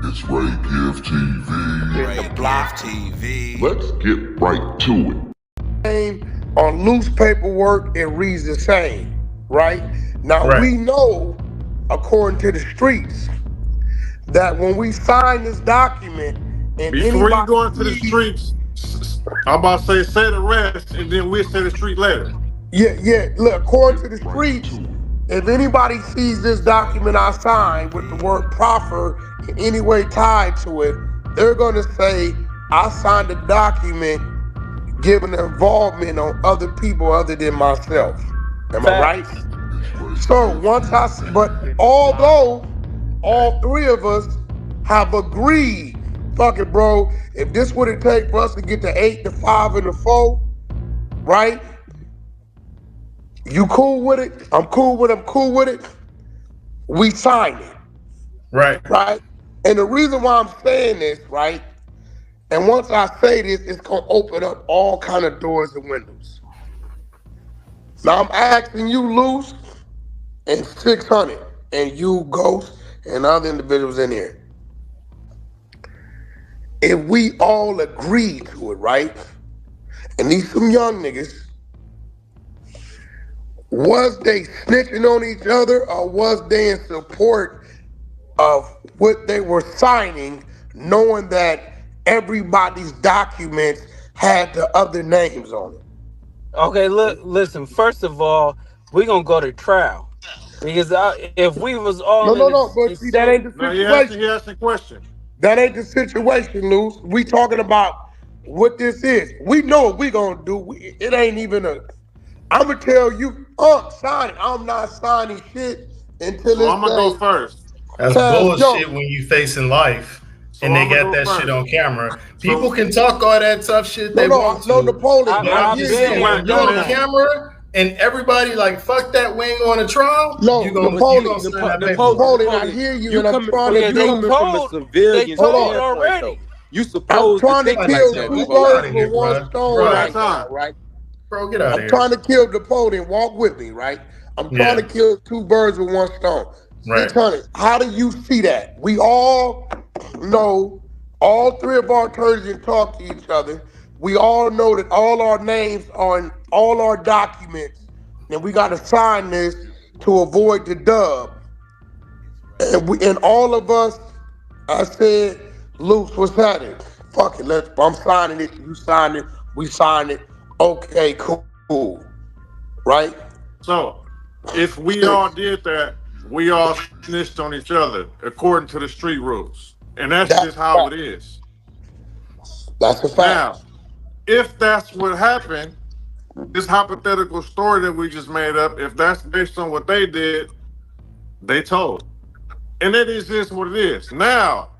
It's Ray Give TV. Ray Give TV. Let's get right to it. On loose paperwork, it reads the same, right? Now we know, according to the streets, that when we sign this document, and before you go into the streets, I'm about to say the rest, and then we'll say the street later. Yeah. Look, according to the streets, if anybody sees this document I signed with the word proffer in any way tied to it, they're gonna say I signed a document giving involvement on other people other than myself. Am I right? So but although all three of us have agreed, fuck it, bro, if this would it take for us to get the 8, the 5, and the 4, right? You cool with it? I'm cool with it. We sign it. Right? And the reason why I'm saying this, right? And once I say this, it's gonna open up all kind of doors and windows. Now I'm asking you, Loose, and 600, and you, Ghost, and other individuals in here. If we all agree to it, right? And these some young niggas, was they snitching on each other, or was they in support of what they were signing, knowing that everybody's documents had the other names on it? Okay, listen. First of all, we're gonna go to trial because if we was all no, but see, that ain't the situation. He asked the question. That ain't the situation, Luce. We talking about what this is. We know what we gonna do. It ain't even a. I'm gonna tell you, sign it. I'm not signing shit until it's. I'm gonna go first. That's bullshit when you facing life. And they got that shit on camera. People can talk all that tough shit they want to. No, Napoleon. You're on camera and everybody like, fuck that, we ain't going to trial. No, Napoleon, I hear you, and I'm trying to do from a civilian standpoint already. You supposed I'm trying to kill two birds with one stone right now, right? Bro, get out of here. I'm trying to kill Napoleon. Walk with me, right? I'm trying to kill two birds with one stone. Right. 600, how do you see that? We all know, all three of our attorneys can talk to each other. We all know that all our names are in all our documents, and we got to sign this to avoid the dub. And all of us, I said, Luce, what's happening? Fuck it, I'm signing it. You sign it. We sign it. Okay, cool. Right? So, if we all did that, we all snitched on each other according to the street rules. And that's just how it is. That's a fact. Now, if that's what happened, this hypothetical story that we just made up, if that's based on what they did, they told. And it is just what it is. Now,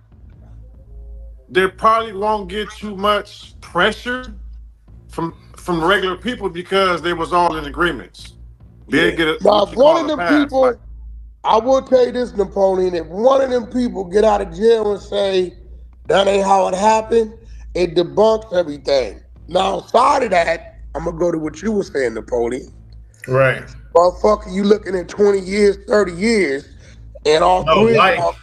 they probably won't get too much pressure from regular people because they was all in agreements. They get it. Now, if one of them people, I will tell you this, Napoleon, if one of them people get out of jail and say, that ain't how it happened, it debunks everything. Now, outside of that, I'm going to go to what you were saying, Napoleon. Right. Motherfucker, you looking at 20 years, 30 years, and all three of y'all,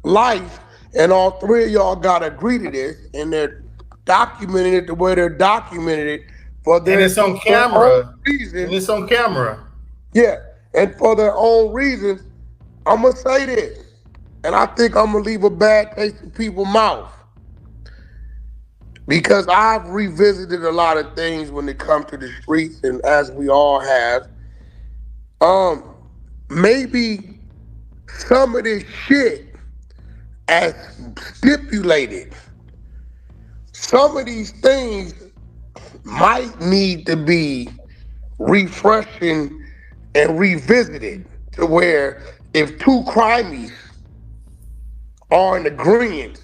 life, and all three of y'all got to agree to this, and they're documenting it the way they're documenting it for their and it's on camera. Reasons. And it's on camera. Yeah, and for their own reasons, I'm going to say this, and I think I'm going to leave a bad taste in people's mouth, because I've revisited a lot of things when it comes to the streets, and as we all have, maybe some of this shit as stipulated, some of these things might need to be refreshing and revisited to where if two crimies are in agreement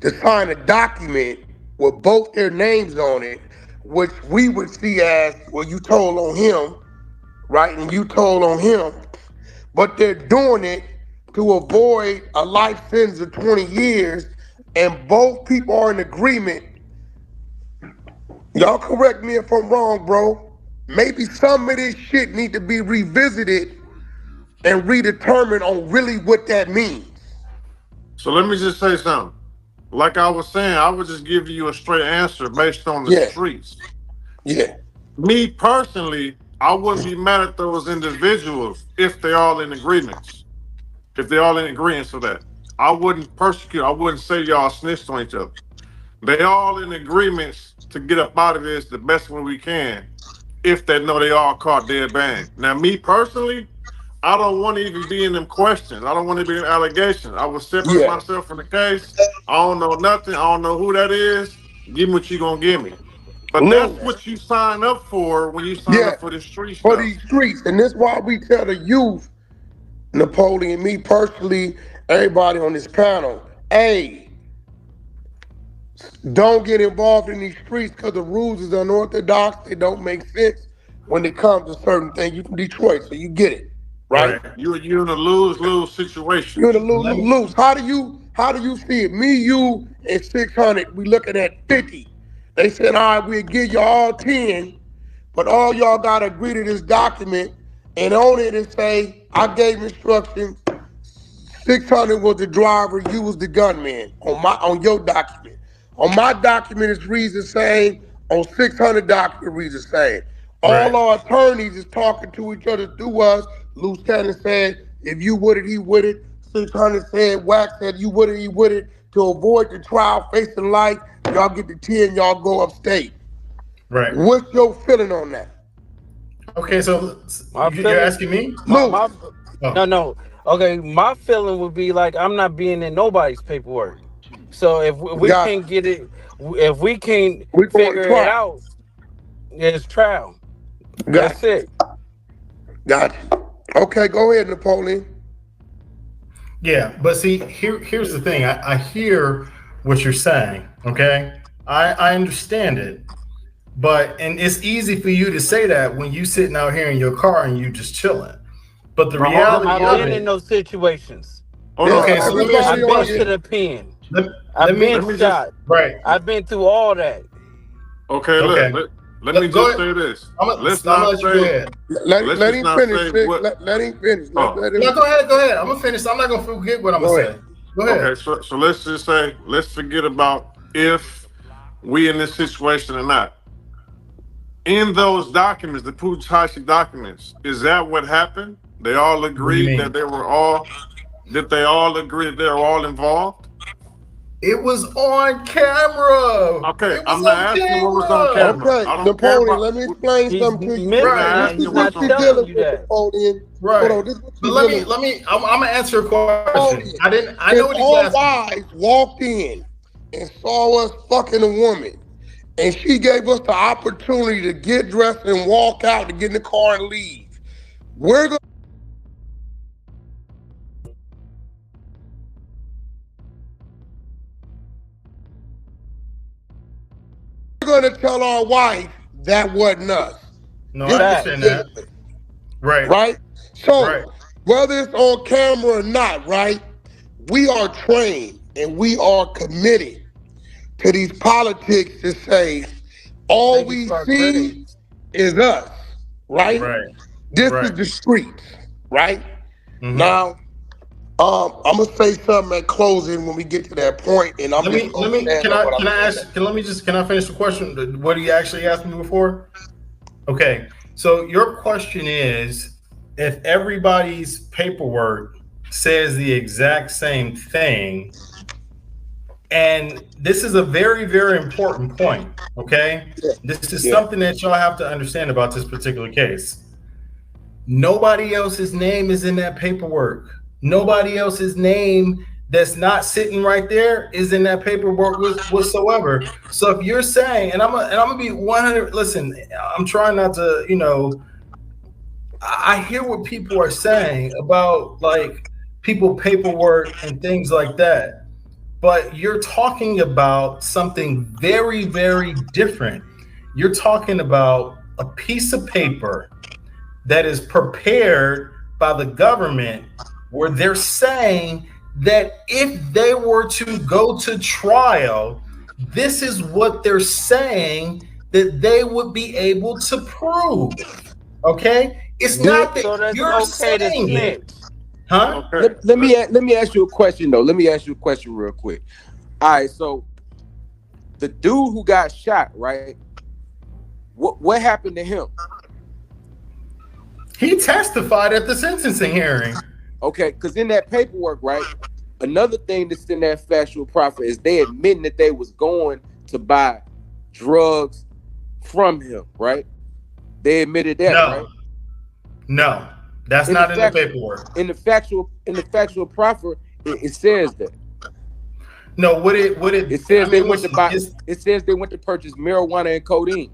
to sign a document with both their names on it, which we would see as, well, you told on him, right? And you told on him, but they're doing it to avoid a life sentence of 20 years, and both people are in agreement. Y'all correct me if I'm wrong, bro. Maybe some of this shit need to be revisited and redetermined on really what that means. So let me just say something. Like I was saying, I would just give you a straight answer based on the Yeah. streets. Yeah. Me personally, I wouldn't be mad at those individuals if they're all in agreements. If they're all in agreement to that, I wouldn't persecute. I wouldn't say y'all snitched on each other. They all in agreements to get up out of this the best way we can. If they know they all caught dead bang. Now, me personally, I don't want to even be in them questions. I don't want to be in allegations. I will separate myself from the case. I don't know nothing. I don't know who that is. Give me what you gonna give me. But that's what you sign up for when you sign up for the street stuff. For these streets. And this is why we tell the youth, Napoleon, me personally, everybody on this panel, hey, don't get involved in these streets because the rules is unorthodox. They don't make sense when it comes to certain things. You from Detroit, so you get it, right? You're in a lose-lose situation. You're in a lose-lose. How do you see it? Me, you, and 600, we looking at 50. They said, all right, we'll give you all 10, but all y'all got to agree to this document, and on it it say, I gave instructions, 600 was the driver, you was the gunman, on your document. On my document, it reads the same. On 600 document, it reads the same. All our attorneys is talking to each other through us. Lieutenant said, if you would it, he would it. 600 said, Wack said, you would it, he would it. To avoid the trial, face the light, y'all get the 10, y'all go upstate. Right. What's your feeling on that? Okay, so you're asking me? No. Okay, my feeling would be like I'm not being in nobody's paperwork. So if we can't get it, if we can't figure it out, it's trial. That's it. Got you. Okay, go ahead, Napoleon. Yeah, but see, here's the thing. I hear what you're saying, okay? I understand it. And it's easy for you to say that when you sitting out here in your car and you just chilling. But the reality I've been in those situations. Okay, so let me ask I've you a been question. to the pen. I've been shot. Right. I've been through all that. Okay, look. Let me just say this. Let's not say. Let him finish. Let him finish. No, go ahead. I'm gonna finish. I'm not gonna forget what I'm gonna say. Go ahead. Okay, so let's just say, let's forget about if we in this situation or not. In those documents, the Pooh Shiesty's documents, is that what happened? They all agreed that they all agreed they were all involved? It was on camera. Okay, I'm not asking what was on camera. Okay, Napoleon, let me explain something to you. This is what you're dealing with, Napoleon. Right. Hold on, let me. I'm gonna answer a question. I know what he's asking. Wives walked in and saw us fucking a woman, and she gave us the opportunity to get dressed and walk out to get in the car and leave. We're gonna tell our wife that wasn't us. No, I understand that. Right? So, whether it's on camera or not, right, we are trained and we are committed to these politics to say all we see is us, right? This is the streets, right? Now, I'm gonna say something at closing when we get to that point, and I'm can I finish the question? What you actually asked me before? Okay, so your question is, if everybody's paperwork says the exact same thing, and this is a very, very important point, okay? This is something that y'all have to understand about this particular case. Nobody else's name is in that paperwork. Nobody else's name that's not sitting right there is in that paperwork whatsoever. So if you're saying, and I'm gonna be 100. Listen, I'm trying not to, I hear what people are saying about like people paperwork and things like that, but you're talking about something very, very different. You're talking about a piece of paper that is prepared by the government, where they're saying that if they were to go to trial, this is what they're saying that they would be able to prove. Okay? It's not that you're saying it. Huh? Okay. Let me ask you a question though. Let me ask you a question real quick. All right, so the dude who got shot, right? What happened to him? He testified at the sentencing hearing. Okay, because in that paperwork, right? Another thing that's in that factual proffer is they admitting that they was going to buy drugs from him, right? They admitted that, right? No, that's not in the paperwork. In the factual proffer, it says that. No, it says they went to buy. It says they went to purchase marijuana and codeine.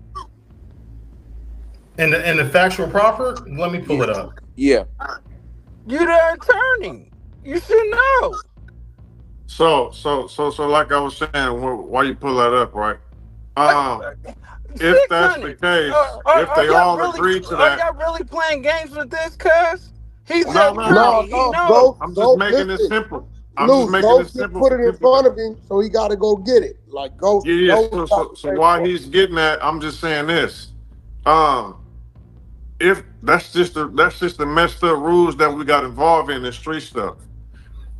In the factual proffer, let me pull it up. Yeah. You the attorney. You should know. So, like I was saying, why you pull that up, right? If that's the case, if they all agree to that, are y'all really playing games with this? Cuz he's no. I'm just making it simple. Put it in front of him, so he got to go get it. Like Ghost. Yeah. So while he's getting that, I'm just saying this. If that's just the messed up rules that we got involved in the street stuff.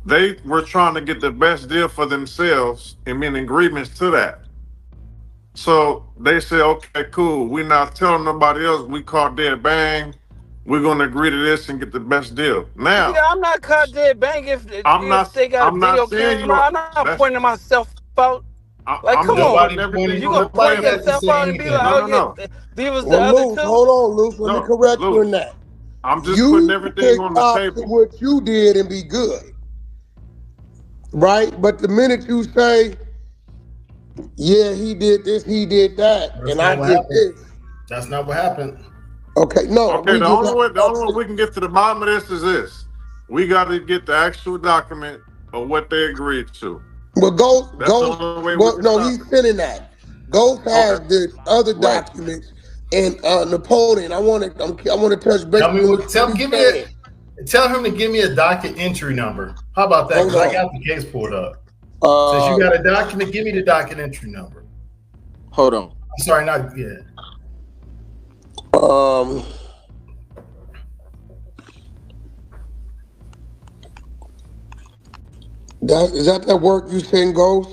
They were trying to get the best deal for themselves and in agreements to that. So they say, okay, cool. We're not telling nobody else. We caught dead bang. We're gonna agree to this and get the best deal. Now, I'm not caught dead bang if they got a video camera. I'm not pointing myself out. Like, come on, you gonna point yourself out and be like, oh yeah, these was the other two. Hold on, Luce. Let me correct you in that. I'm just putting everything on the table. What you did and be good, right? But the minute you say, yeah, he did this, he did that, and I did this. That's not what happened. Okay, no. Okay, the only way we can get to the bottom of this is this. We got to get the actual document of what they agreed to. Well, he's sending that. Ghost has the other documents, and Napoleon. I want to touch base. Tell him to give me a docket entry number. How about that? Because I got the case pulled up. Since you got a document, give me the docket entry number. Hold on. I'm sorry, not yet. Is that work you send, Ghost?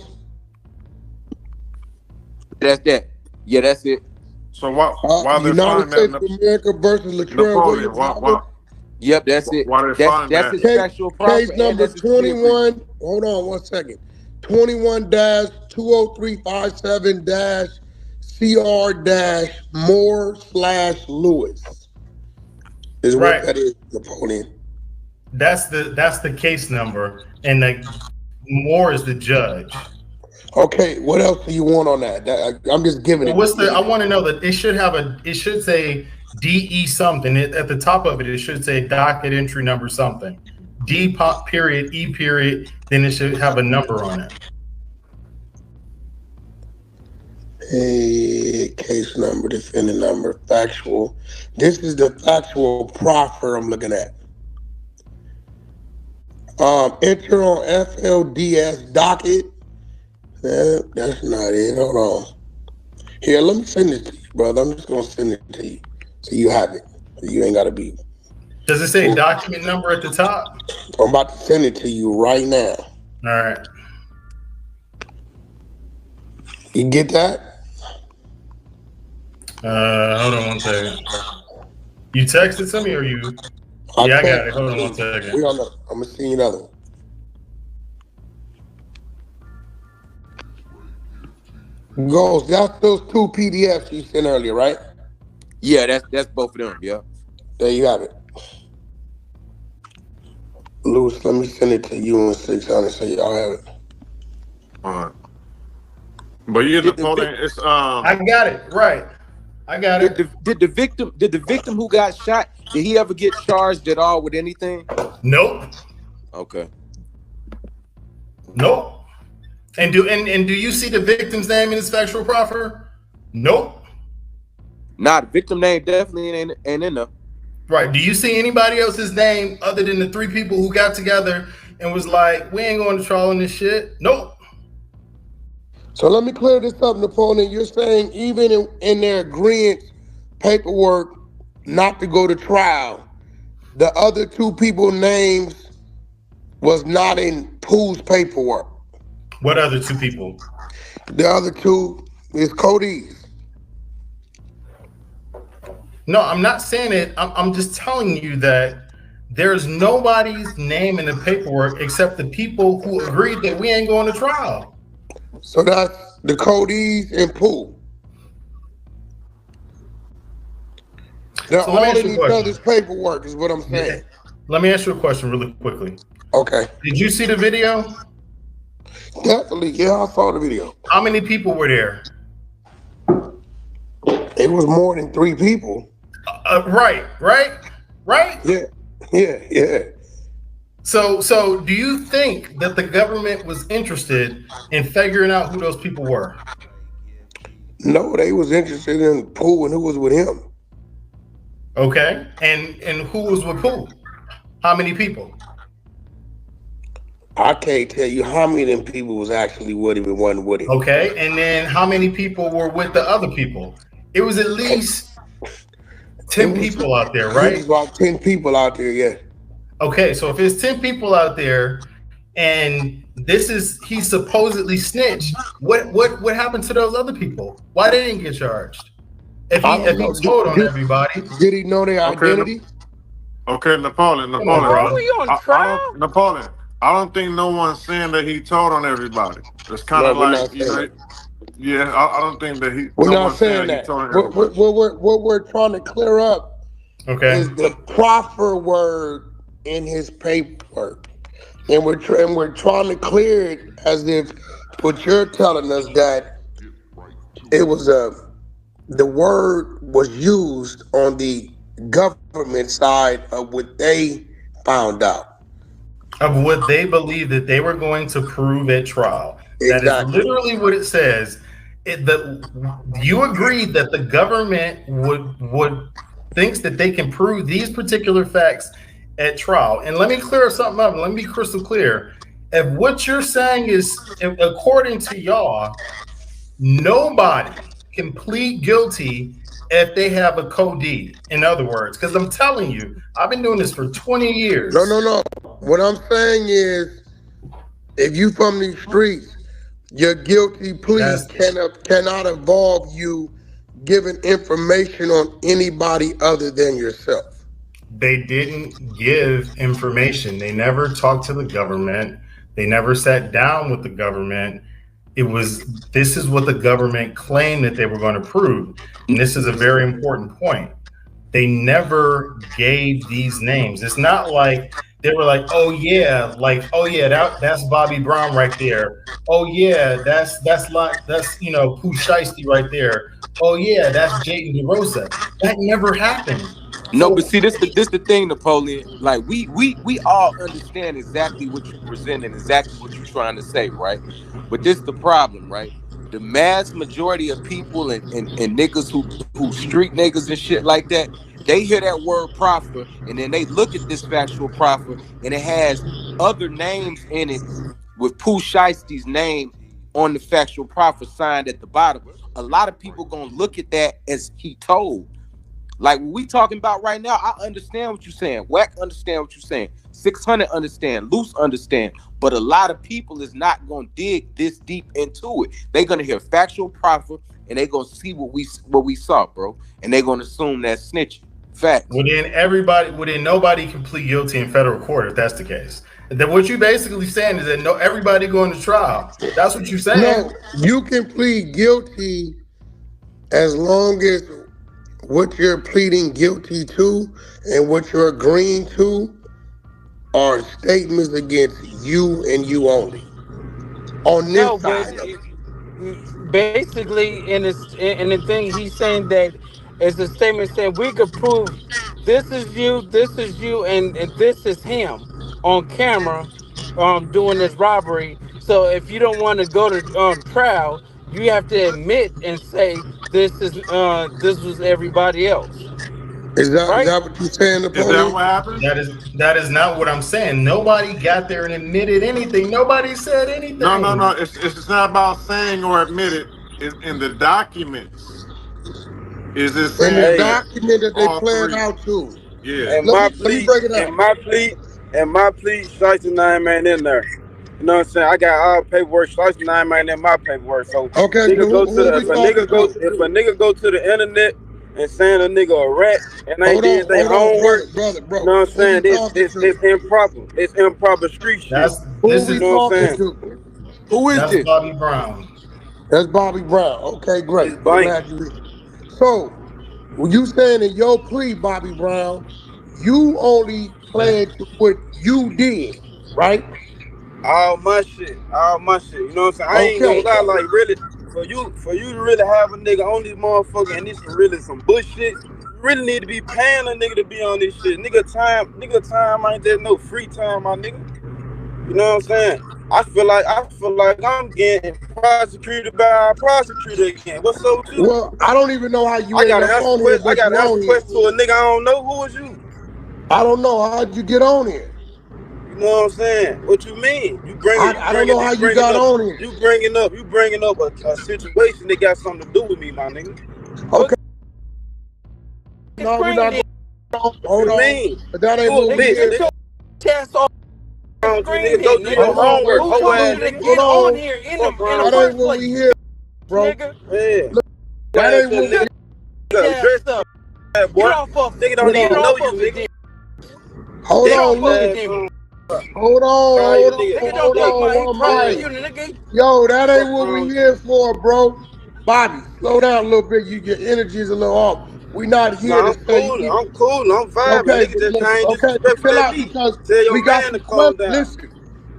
That's that. Yeah, that's it. So while they're United finding States of America versus Latrell. Yep, that's it. That's his factual process. Case number 21. Hold on 1 second. 21-2035-7-CR-Moore/Lewis is right. What that is, Napoleon. That's the case number, and the Moore is the judge. Okay, what else do you want on that? I'm just giving it. I want to know that it should say DE something at the top of it. It should say docket entry number something. D period E period. Then it should have a number on it. Hey, case number, defendant number, factual. This is the factual proffer I'm looking at. Enter on FLDS docket. That's not it. Hold on. Here, let me send it to you, brother. I'm just gonna send it to you so you have it. You ain't gotta be. Does it say document number at the top? I'm about to send it to you right now. All right. You get that? Hold on 1 second. You texted to me or you? I got it. Hold on 1 second. I'm gonna see you another one. Ghost, that's those 2 PDFs you sent earlier, right? Yeah, that's both of them. Yeah. There you have it. Lewis, let me send it to you in 600 so y'all have it. All right. But you're the Napoleon. It's I got it right. I got it. Did the victim who got shot, did he ever get charged at all with anything? Nope. Okay. Nope. And do you see the victim's name in his factual proffer? Nope. Nah, the victim name definitely ain't in there. Right. Do you see anybody else's name other than the 3 people who got together and was like, we ain't going to trial on this shit? Nope. So let me clear this up, Napoleon. You're saying even in their agreement paperwork not to go to trial, the other 2 people names was not in Pooh's paperwork. What other two people? The other two is Cody's. No, I'm not saying it. I'm just telling you that there's nobody's name in the paperwork except the people who agreed that we ain't going to trial. So that's the Cody's and Pooh. They're all in each other's paperwork, is what I'm saying. Let me ask you a question really quickly. Okay. Did you see the video? Definitely, yeah, I saw the video. How many people were there? It was more than 3 people. Right. Yeah. So do you think that the government was interested in figuring out who those people were? No, they was interested in Pooh and who was with him. Okay, and who was with Pooh? How many people? I can't tell you how many of them people was actually with him and wasn't with him. Okay, and then how many people were with the other people? It was at least 10 people out there, right? It was about 10 people out there, yeah. Okay, so if it's 10 people out there and he supposedly snitched, what happened to those other people? Why they didn't get charged? If he told on everybody. Did he know their identity? Okay, Napoleon. Are we on trial? Napoleon, I don't think no one's saying that he told on everybody. It's kind of like, you know, yeah, I don't think that he. We're not saying that. What we're trying to clear up is the proper word in his paperwork, and we're trying to clear it as if what you're telling us that it was the word was used on the government side of what they found out. Of what they believe that they were going to prove at trial. Exactly. That is literally what it says. You agreed that the government would thinks that they can prove these particular facts at trial. And let me clear something up. Let me be crystal clear. If what you're saying is, according to y'all, nobody can plead guilty if they have a co-deed. In other words, because I'm telling you, I've been doing this for 20 years. No. What I'm saying is, if you from these streets, your guilty plea cannot involve you giving information on anybody other than yourself. They didn't give information. They never talked to the government. They never sat down with the government. This is what the government claimed that they were going to prove. And this is a very important point. They never gave these names. It's not like they were like, that's Bobby Brown right there. Oh yeah, that's Pooh Shiesty's right there. Oh yeah, that's Jaden DeRosa. That never happened. No, but see, this the thing, Napoleon. Like we all understand exactly what you're presenting, exactly what you're trying to say, right? But this is the problem, right? The mass majority of people and niggas who street niggas and shit like that, they hear that word proffer and then they look at this factual proffer and it has other names in it with Pooh Shiesty's name on the factual proffer signed at the bottom. A lot of people gonna look at that as he told. Like what we talking about right now, I understand what you're saying. Wack understand what you're saying. 600 understand. Loose understand. But a lot of people is not going to dig this deep into it. They're going to hear factual proffer and they're going to see what we saw, bro. And they're going to assume that's snitching. Facts. Well, then nobody can plead guilty in federal court if that's the case. Then what you basically saying is that everybody going to trial. That's what you're saying. No, you can plead guilty as long as what you're pleading guilty to and what you're agreeing to are statements against you and you only. On this side of it. Basically, in the thing, he's saying that it's a statement saying we could prove this is you, and this is him on camera doing this robbery. So if you don't want to go to trial, you have to admit and say this was everybody else. Is that what you're saying, Napoleon? Is that what happened? That is not what I'm saying. Nobody got there and admitted anything. Nobody said anything. No. It's not about saying or admitted. It's in the documents. Is it in the document that they planned out too? Yeah. And my plea and my plea, Shiesty name ain't in there. You know what I'm saying? I got all paperwork. Shiesty name ain't in my paperwork. So okay, nigga so go to the if a nigga go to the internet and saying a nigga a rat and they did their homework. brother. You know what I'm saying? It's improper. It's improper street shit. This we is You know what I'm talking saying? to? Who is that's this? Bobby Brown. That's Bobby Brown. Okay, great. It's I'm bank. glad you here. So, when you saying in your plea, Bobby Brown, you only playing to what you did, right? All my shit. All my shit. You know what I'm saying? I ain't gonna Okay. lie, like really, for you to really have a nigga on this motherfucker and this some really some bullshit, you really need to be paying a nigga to be on this shit. Nigga time ain't there no free time, my nigga. You know what I'm saying? I feel like I'm getting prosecuted by a prosecutor again. What's up with you? Well, I don't even know how you end up on here, I but gotta you answer on here. questions to a nigga I don't know. Who was you? I don't know. How'd you get on here? You know what I'm saying? What you mean? I don't know how you got on here. You bringing up a situation that got something to do with me, my nigga. Okay. No, we're not going What hold you on. mean? But that ain't You a what we bitch, here. nigga. Test off Nigga, screen go then, do your nigga. homework, Who hoe told ass you to nigga. get on here in Fuck the around That with ain't first what we place, here, bro. nigga? Yeah. That ain't what we Nigga, Yeah, dress stuff. that boy. Get off of Nigga it. don't Get even know off you, of it, nigga. then. Hold Get off on, of look. it, then. Hold on, Nigga, don't take my one property, mic. you nigga. Yo, that ain't Fuck what we around. here for, bro. Bobby, slow down a little bit. Your energy is a little off. We not here Nah, to I'm say cool. you. I'm cool. I'm vibing. Okay, Nigga but just listen, came okay, but disrespectful chill at out me. because Tell your we got man to some calm questions. down. Listen,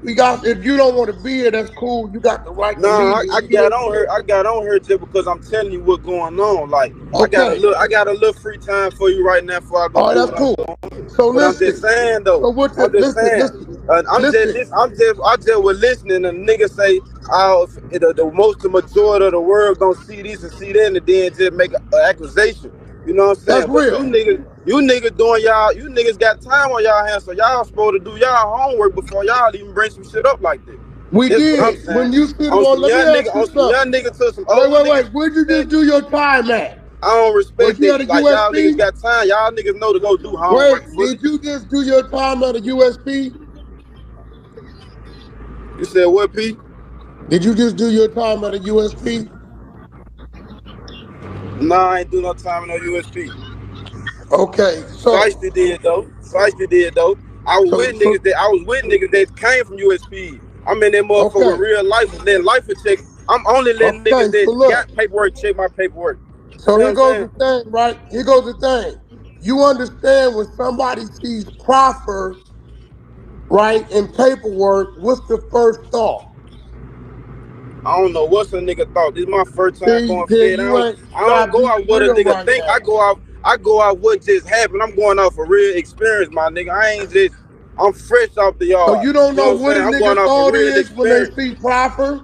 we got. If you don't want to be here, that's cool. You got the right to Nah, leave. I got on her. I got on her just because I'm telling you what's going on. Like Okay. I got a little free time for you right now before I go All right, do that's what I'm cool. doing. So But I'm just listen. saying though. So what? I'm just saying. Listen. I just was listening and niggas say, oh, the majority of the world gonna see this and see that, and then just make an accusation. You know what I'm That's saying? But real. you niggas doing you niggas got time on y'all hands, so y'all supposed to do y'all homework before y'all even bring some shit up like that. We That's what I'm did. saying. When you sit on, let me ask you On some young something. nigga to some old Wait. niggas. Where'd you just do your time at? I don't Was respect you at that. a Like y'all niggas USP? got time. Y'all niggas know to go do Wait, homework. Fully. did you just do your time at a USP? You said what, P? Did you just do your time at a USP? Nah, I ain't do no time in no USP. Okay, Shiesty did though. Shiesty did though. I was so, with niggas that came from USP. I'm in that motherfucker okay, real life and then life will check. I'm only letting okay. niggas So that look, got paperwork check my paperwork. so You know here what I'm goes saying? the thing, right? Here goes the thing. You understand when somebody sees proffer, right, in paperwork, what's the first thought? I don't know what's a nigga thought. This is my first time See, going then fed. you I don't not go being out what a real nigga right think. now. I go out what just happened. I'm going off a real experience, my nigga. I ain't just I'm fresh off the So yard. you don't You know know what I'm what a saying? I'm going nigga off a thought real is when they experience. see proffer?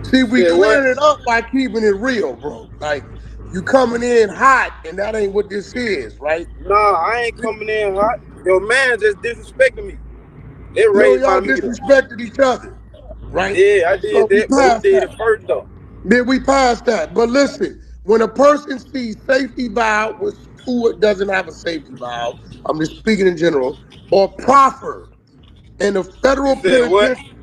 See, we Said what? clearing it up by keeping it real, bro. Like, you coming in hot, and that ain't what this is, right? Nah, I ain't coming in hot. Your man just disrespecting me. They Yo, raised my y'all meter. disrespected each other, right? Yeah, I did So we that, but he passed did that. it first though. Then we passed that. But listen, when a person sees safety valve, which who doesn't have a safety valve, I'm just speaking in general, or proffer in the You federal said what? penitentiary,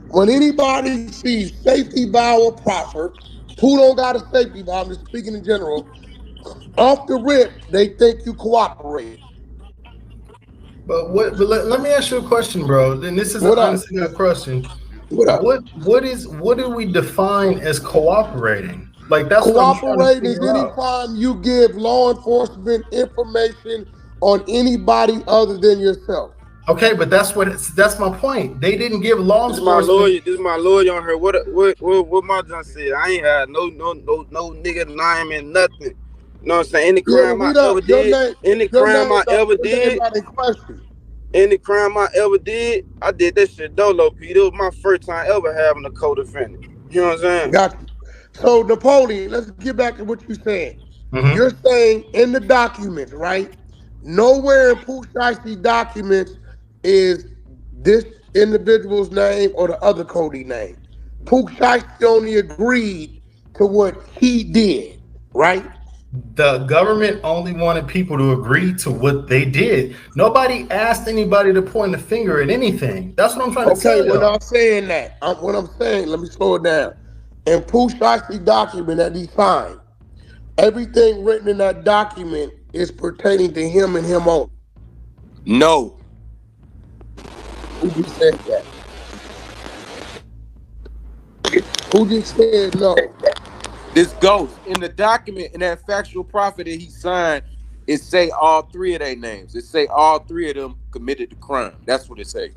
when anybody sees safety valve or proffer, who don't got a safety valve, I'm just speaking in general, off the rip, they think you cooperate. But let me ask you a question, bro. Then this is an What up? honest question. What up? What do we define as cooperating? Like that's what I'm trying to Cooperating is figure out. anytime you give law enforcement information on anybody other than yourself. Okay, but that's my point. They didn't give law This is my enforcement. lawyer. This is my lawyer on her. What my John said? I ain't had no nigga name and nothing. You know what I'm saying? Yeah, but we don't. Your name not in question. Any crime I ever did, I did that shit dolo, Pete. It was my first time ever having a co-defendant. You know what I'm saying? Got you. So Napoleon, let's get back to what you're saying. Mhm. You're saying in the documents, right? Nowhere in Pooh Shiesty's documents is this individual's name or the other Cody name. Pooh Shiesty only agreed to what he did, right? The government only wanted people to agree to what they did. Nobody asked anybody to point a finger at anything. That's what I'm trying to tell you. Okay, we're not saying that. What I'm saying, let me slow it down. In Pooh Shiesty's document that he signed, everything written in that document is pertaining to him and him only. No. Who just said that? Who just said no? This goes in the document, in that factual profit that he signed, it say all three of their names. It say all three of them committed the crime. That's what it say.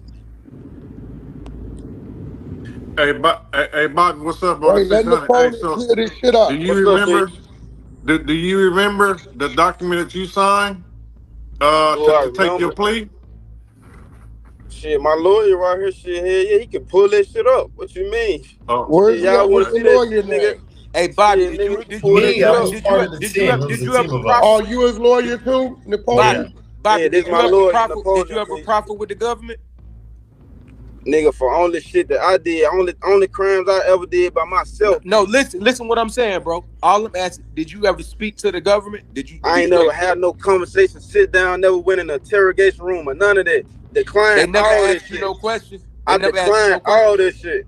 Hey, Bobby, what's up, bro? Hey, let Napoleon clear this shit up. Do you remember? Do you remember the document that you signed to take your plea? Shit, my lawyer right here, shit, hell yeah, he can pull that shit up. What you mean? Oh. Where's y'all want to see that nigga? Hey, Bobby, did you ever proffer? Oh, you his lawyer too, Napoleon? Bobby, did you ever proffer with the government? Nigga, for only shit that I did, only crimes I ever did by myself. No, listen what I'm saying, bro. All I'm asking, did you ever speak to the government? I ain't never had no conversation, sit down, never went in an interrogation room or none of that. Declined. They never asked you no questions. I declined all this shit.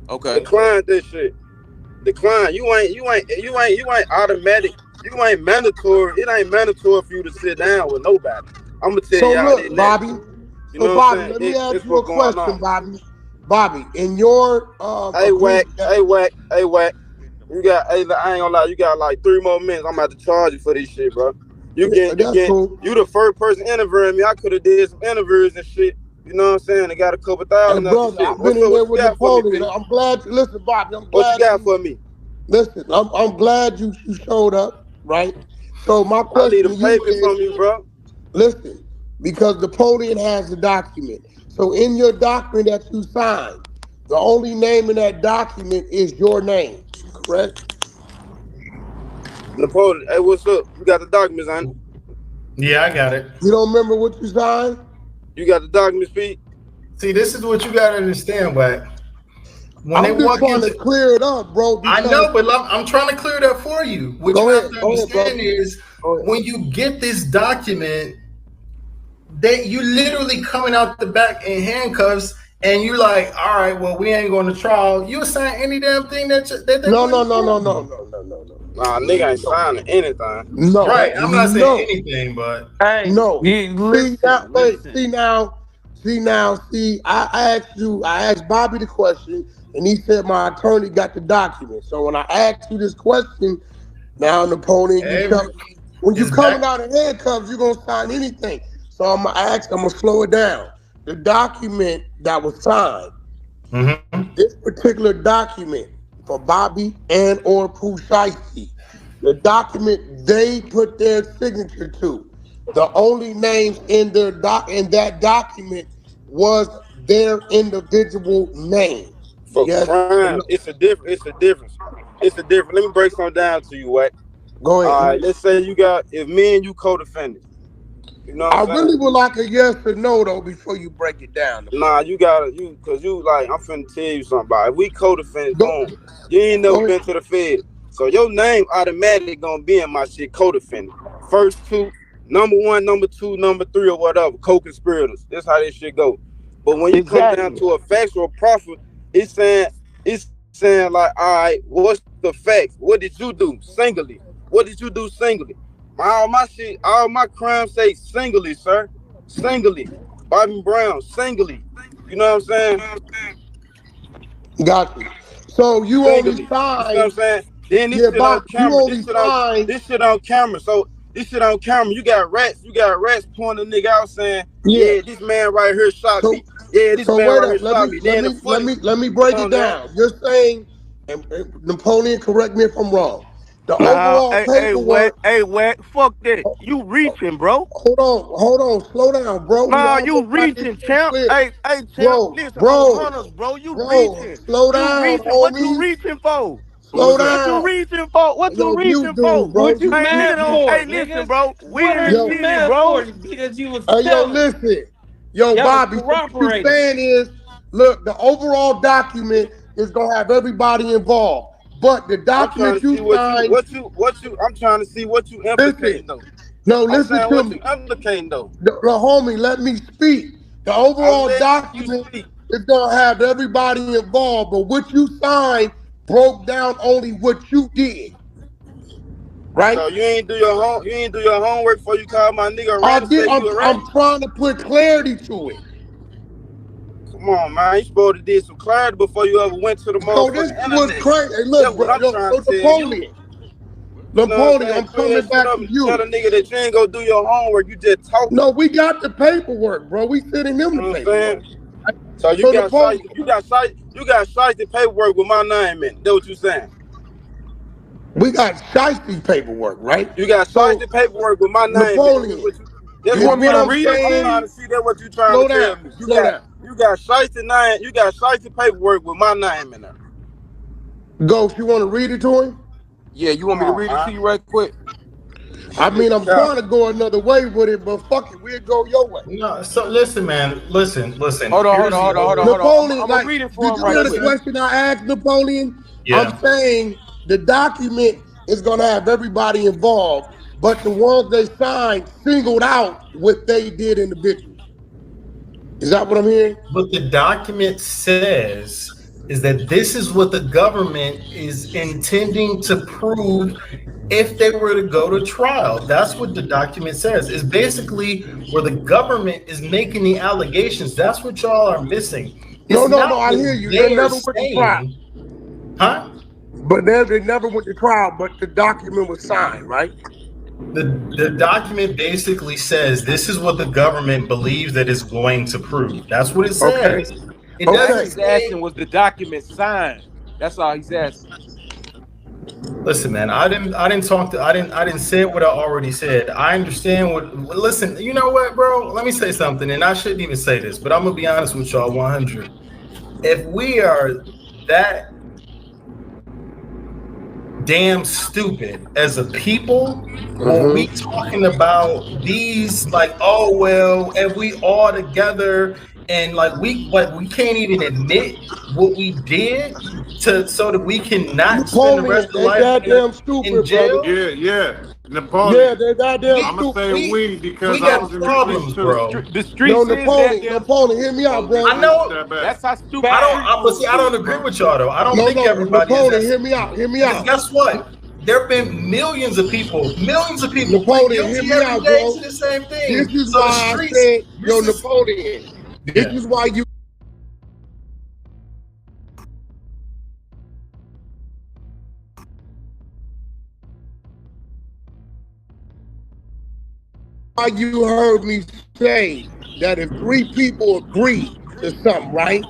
Okay. Declined this shit. Decline. You ain't automatic. You ain't mandatory. It ain't mandatory for you to sit down with nobody. I'm gonna tell y'all. So look, Bobby. So Bobby, let me ask you a question, Bobby. Bobby, in your hey Wack. You got. Hey, I ain't gonna lie. You got like 3 more minutes. I'm about to charge you for this shit, bro. You the first person interviewing me. I could have did some interviews and shit. You know what I'm saying? They got a couple thousand. Hey, brother, I've been in there with Napoleon. I'm glad. Listen, Bobby. I'm glad. What you got for me? Listen, I'm glad you showed up, right? So my question to you is, from you, bro. Listen, because Napoleon has the document. So in your document that you signed, the only name in that document is your name, correct? Napoleon, hey, what's up? You got the documents on it? Yeah, I got it. You don't remember what you signed? You got the documents, Pete? See, this is what you gotta understand, Wack. When I'm just trying to clear it up, bro. I know, but I'm trying to clear that for you. What you have to understand is when you get this document, you literally coming out the back in handcuffs, and you like, all right, well, we ain't going to trial. You sign any damn thing that No. Nah, nigga ain't signing anything. No, right? I'm not saying anything, but hey, no. See, I asked Bobby the question, and he said my attorney got the document. So when I asked you this question, now Napoleon, when you coming out of handcuffs, you gonna sign anything. So I'm gonna slow it down. The document that was signed, this particular document for Bobby and or Pooh Shiesty, the document they put their signature to, the only names in that document was their individual name. For crime, it's a difference. Let me break something down to you, Wack. Go ahead. All right, let's say if me and you co-defendants. You know I really would like a yes or no though before you break it down. Nah, cause you like, I'm finna tell you something about it. If we co-defendants, boom, you ain't never been to the Fed. So your name automatically gonna be in my shit, co-defendant. First two, number 1, number 2, number 3, or whatever, co-conspirators. That's how this shit go. But when you come down to a factual profit, it's saying like, all right, what's the facts? What did you do singly? What did you do singly? All my crimes say singly, sir. Singly. Bobby Brown, singly. You know what I'm saying? Got you. So you singly. only signed. You know what I'm saying? Then this shit on camera. This shit on camera. So this shit on camera. You got rats pointing the nigga out saying, yeah, this man right here shot me. Yeah, this man right here shot me. Let me break it down. You're saying, and Napoleon, correct me if I'm wrong. The overall paperwork. Hey, Wack, fuck that. You reaching, bro. Hold on, slow down, bro. Nah, you reaching, champ. Hey, champ, listen, bro, you reaching. Slow down, What you reaching for? Slow down. What you reaching for? What you reaching for? What you mad for? Hey, listen, bro. We didn't see it, bro. Because you was listen. Bobby, what you're saying is, look, the overall document is gonna have everybody involved. But the document you signed. I'm trying to see what you implicating though. No, listen to me. You implicating though. The homie, let me speak. The overall document is gonna have everybody involved, but what you signed broke down only what you did. Right? So you ain't do your homework before you call my nigga around. I'm trying to put clarity to it. Come on, man. You supposed to did some clarity before you ever went to the motherfucking this was crazy. Hey, look, bro, Napoleon, I'm coming back to you. Tell a nigga that you ain't gonna do your homework. You just talk. No, we got the paperwork, bro. We sending them the paperwork. So you got the paperwork with my name in. That's what you saying? We got shiesty paperwork, right? You got shiesty paperwork with my name. Napoleon. That's what I'm read it. I'm trying to see that what you trying to tell me. You got shiesty name. You got shiesty paperwork with my name in there. Ghost, you want to read it to him? Yeah, you want me to read it to you right quick? I mean, I'm trying to go another way with it, but fuck it, we'll go your way. No, so listen, man. Listen. Hold on. Napoleon, I'm gonna read it for him right quick. quick. The question I asked Napoleon? Yeah. I'm saying the document is gonna have everybody involved, but the ones they signed singled out what they did individually. Is that what I'm hearing? What the document says is that this is what the government is intending to prove if they were to go to trial. That's what the document says. It's basically where the government is making the allegations. That's what y'all are missing. No, I hear you. They never went to trial. Huh? But they never went to trial, but the document was signed, right? The document basically says this is what the government believes that it's going to prove. That's what it says. Okay. It doesn't he's asking was the document signed. That's all he's asking. Listen, man, I didn't say what I already said. I understand listen, you know what, bro? Let me say something, and I shouldn't even say this, but I'm gonna be honest with y'all 100. If we are that damn stupid as a people, when we talking about these, like, oh well, and we all together, and we can't even admit what we did so that we can not spend the rest of life in jail. Brother. Yeah. Napoleon. Yeah, they're goddamn I'm gonna say we because I was in problems, bro. The streets Napoleon, hear me out, bro. I know. That's how stupid. I don't agree with y'all though. I don't think everybody Napoleon, is. hear me out. Guess what? There have been millions of people. Napoleon, hear me out, bro. The same thing. This is why I said, Napoleon. This is why you heard me say that if 3 people agree to something, right,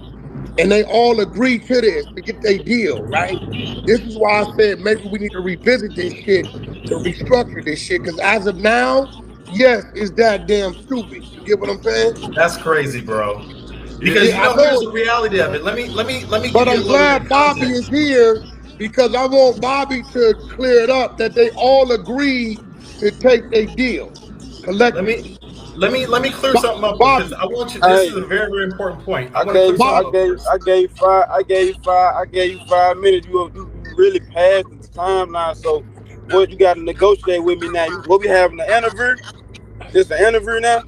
and they all agree to this to get their deal, right, this is why I said maybe we need to revisit this shit to restructure this shit, because as of now, yes, it's that damn stupid. You get what I'm saying? That's crazy, bro. Because here's the reality of it. Let me. But I'm glad Bobby is here because I want Bobby to clear it up that they all agree to take their deal. Let me clear something up because I want you. This is a very, very important point. I gave you 5 minutes. You really passed the timeline. So what you got to negotiate with me now? What we having an interview? This an interview now?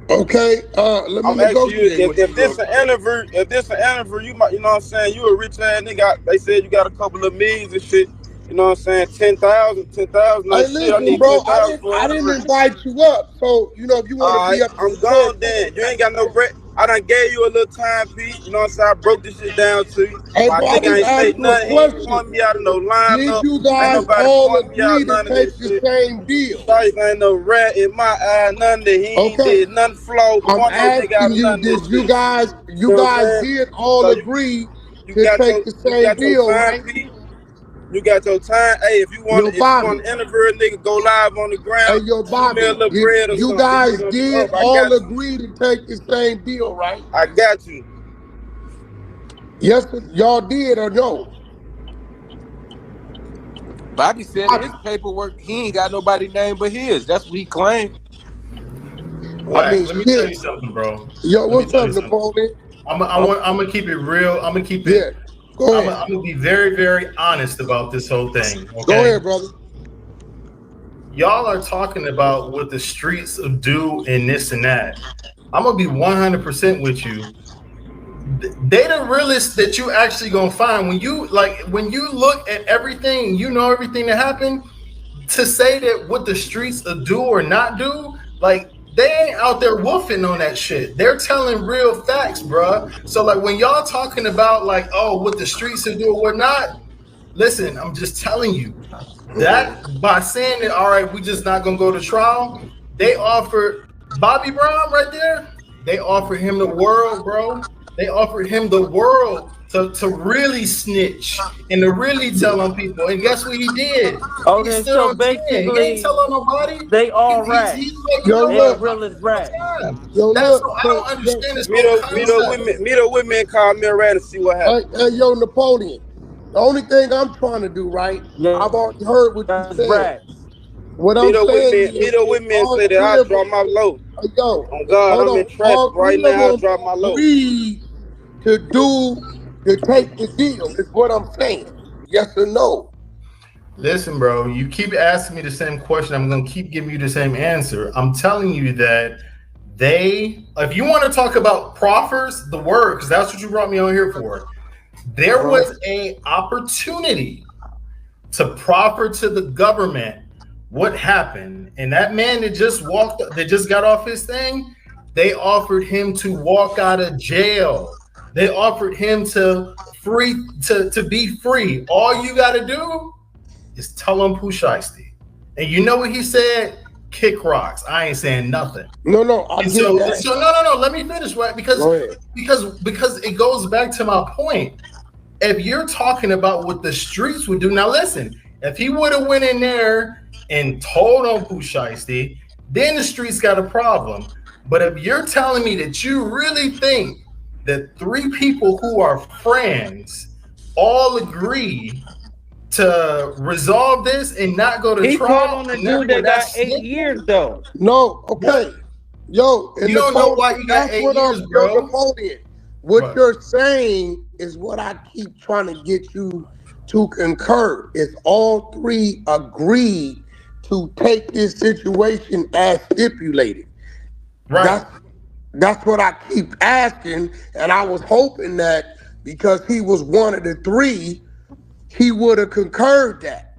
Okay, let me negotiate. If this an interview, you might, you know what I'm saying? You a rich ass nigga. They said you got a couple of millions and shit. You know what I'm saying? 10,000. Hey, listen, bro, I didn't invite you up, so you know if you want to be up, I'm gone. Then you ain't got no bread. I done gave you a little time, Pete. You know what I'm saying? I broke this shit down to you. Hey, bro, I ain't say nothing. He ain't want me out of no line. Did you guys all agree to take the same deal? Ain't no rat in my eye. None that he ain't did. None flow. I'm asking you, did you guys did all agree to take the same deal, right? You got your time. Hey, if you want to interview a nigga, go live on the ground. Hey, yo, Bobby, you guys did all agree to take the same deal, right? I got you. Yes, y'all did or no? Bobby said in his paperwork he ain't got nobody name but his. That's what he claimed. Wack, let me tell you something, bro. Yo, what's up, Napoleon? I'm gonna keep it real. I'm gonna keep it I'm gonna be very, very honest about this whole thing. Okay? Go ahead, brother. Y'all are talking about what the streets do and this and that. I'm gonna be 100% with you. They the realest that you actually gonna find when you look at everything, you know everything that happened. To say that what the streets do or not do, like they ain't out there woofing on that shit. They're telling real facts, bruh. So like when y'all talking about like, oh, what the streets do or what not, listen, I'm just telling you that by saying that, all right, we just not gonna go to trial. They offered Bobby Brown right there. They offered him the world, bro. They offered him the world to really snitch and to really tell on people. And guess what he did? Okay, he so basically, he ain't telling nobody. They all rats. They're real as rats. That's what I don't understand. This meet a women call me a rat and see what happens. Hey, yo, Napoleon. The only thing I'm trying to do, right? Yeah. I've already heard what you said. Rats. What I'm saying meet a women and say that I drop my load. Yo, on God, I'm in traffic right now. I drop my load. Agreed to take the deal is what I'm saying. Yes or no? Listen, bro, you keep asking me the same question. I'm going to keep giving you the same answer. I'm telling you that if you want to talk about proffers, the word, because that's what you brought me on here for, there was a opportunity to proffer to the government what happened. And that man that just got off his thing, they offered him to walk out of jail. They offered him to be free. All you got to do is tell him Pooh Shiesty. And you know what he said? Kick rocks. I ain't saying nothing. No. No. Let me finish, right? Because it goes back to my point. If you're talking about what the streets would do, now listen. If he would have went in there and told on Pooh Shiesty, then the streets got a problem. But if you're telling me that you really think that three people who are friends all agree to resolve this and not go to trial. He called on the dude that got 8 years though. No, okay. Yo, you don't know why you got 8 years, bro. What you're saying is what I keep trying to get you to concur. Is all three agreed to take this situation as stipulated. Right. That's what I keep asking, and I was hoping that because he was one of the three, he would have concurred that.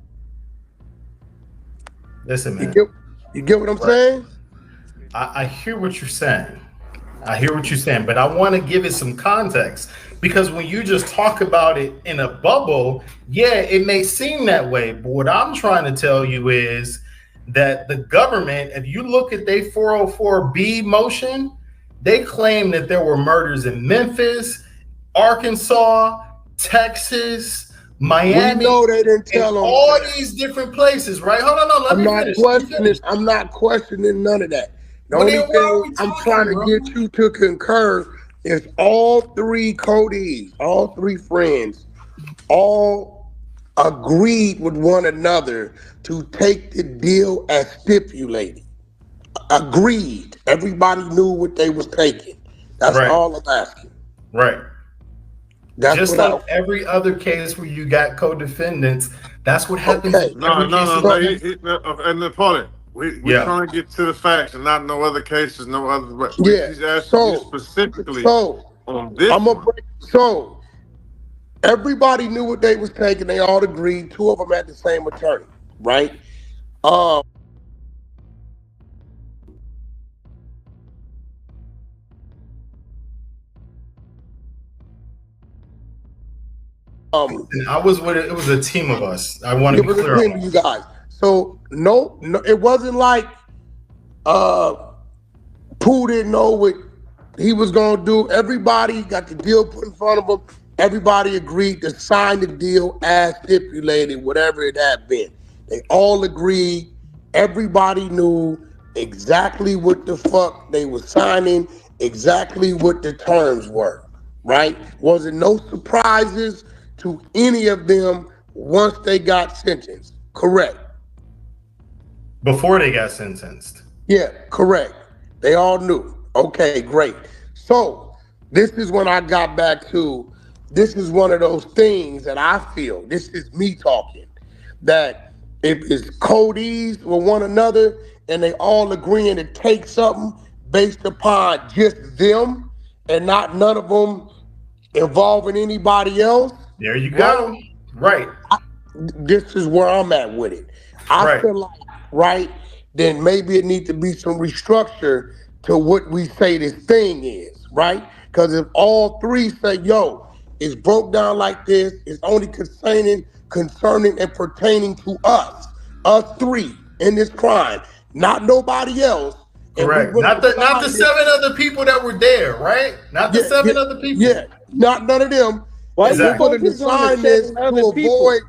Listen, man. You get what I'm saying? I hear what you're saying. But I want to give it some context, because when you just talk about it in a bubble, yeah, it may seem that way. But what I'm trying to tell you is that the government, if you look at their 404B motion, they claim that there were murders in Memphis, Arkansas, Texas, Miami. We know they didn't tell them all these different places, right? Hold on, let me finish. I'm not questioning none of that. The only thing I'm trying to get you to concur is all three Cody's, all three friends, all agreed with one another to take the deal as stipulated. Agreed. Everybody knew what they was taking. That's all I'm asking. Right. That's just like every other case where you got co-defendants, that's what happens. Okay. No. And Napoleon, we're trying to get to the facts and not no other cases, no other. He's asking you specifically on this. So everybody knew what they was taking. They all agreed. Two of them had the same attorney, right? I was with it. It was a team of us. I want to be clear on you guys. So no, it wasn't like Pooh didn't know what he was gonna do. Everybody got the deal put in front of them. Everybody agreed to sign the deal as stipulated, whatever it had been. They all agreed. Everybody knew exactly what the fuck they were signing, exactly what the terms were. Right? Wasn't no surprises to any of them once they got sentenced. Correct. Before they got sentenced. Yeah, correct. They all knew. Okay, great. So this is when I got back to this is one of those things that I feel, this is me talking, that if it's Cody's with one another and they all agreeing to take something based upon just them and not none of them involving anybody else. There you go. Right. This is where I'm at with it. I feel like, right, then maybe it needs to be some restructure to what we say this thing is, right? Because if all three say, yo, it's broke down like this, it's only concerning and pertaining to us three in this crime, not nobody else. Correct. Not the 7 other people that were there, right? Not the 7 other people. Yeah, not none of them. Why exactly. We're going to design this to avoid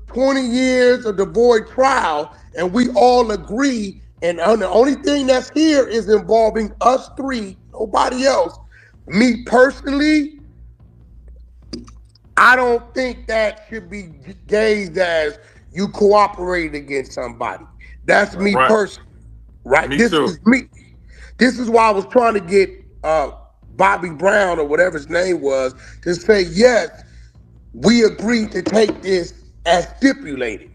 20 years of the void trial, and we all agree. And the only thing that's here is involving us three, nobody else. Me personally, I don't think that should be gauged as you cooperated against somebody. That's me personally, right? This is me. This is why I was trying to get Bobby Brown or whatever his name was to say, yes, we agreed to take this as stipulated.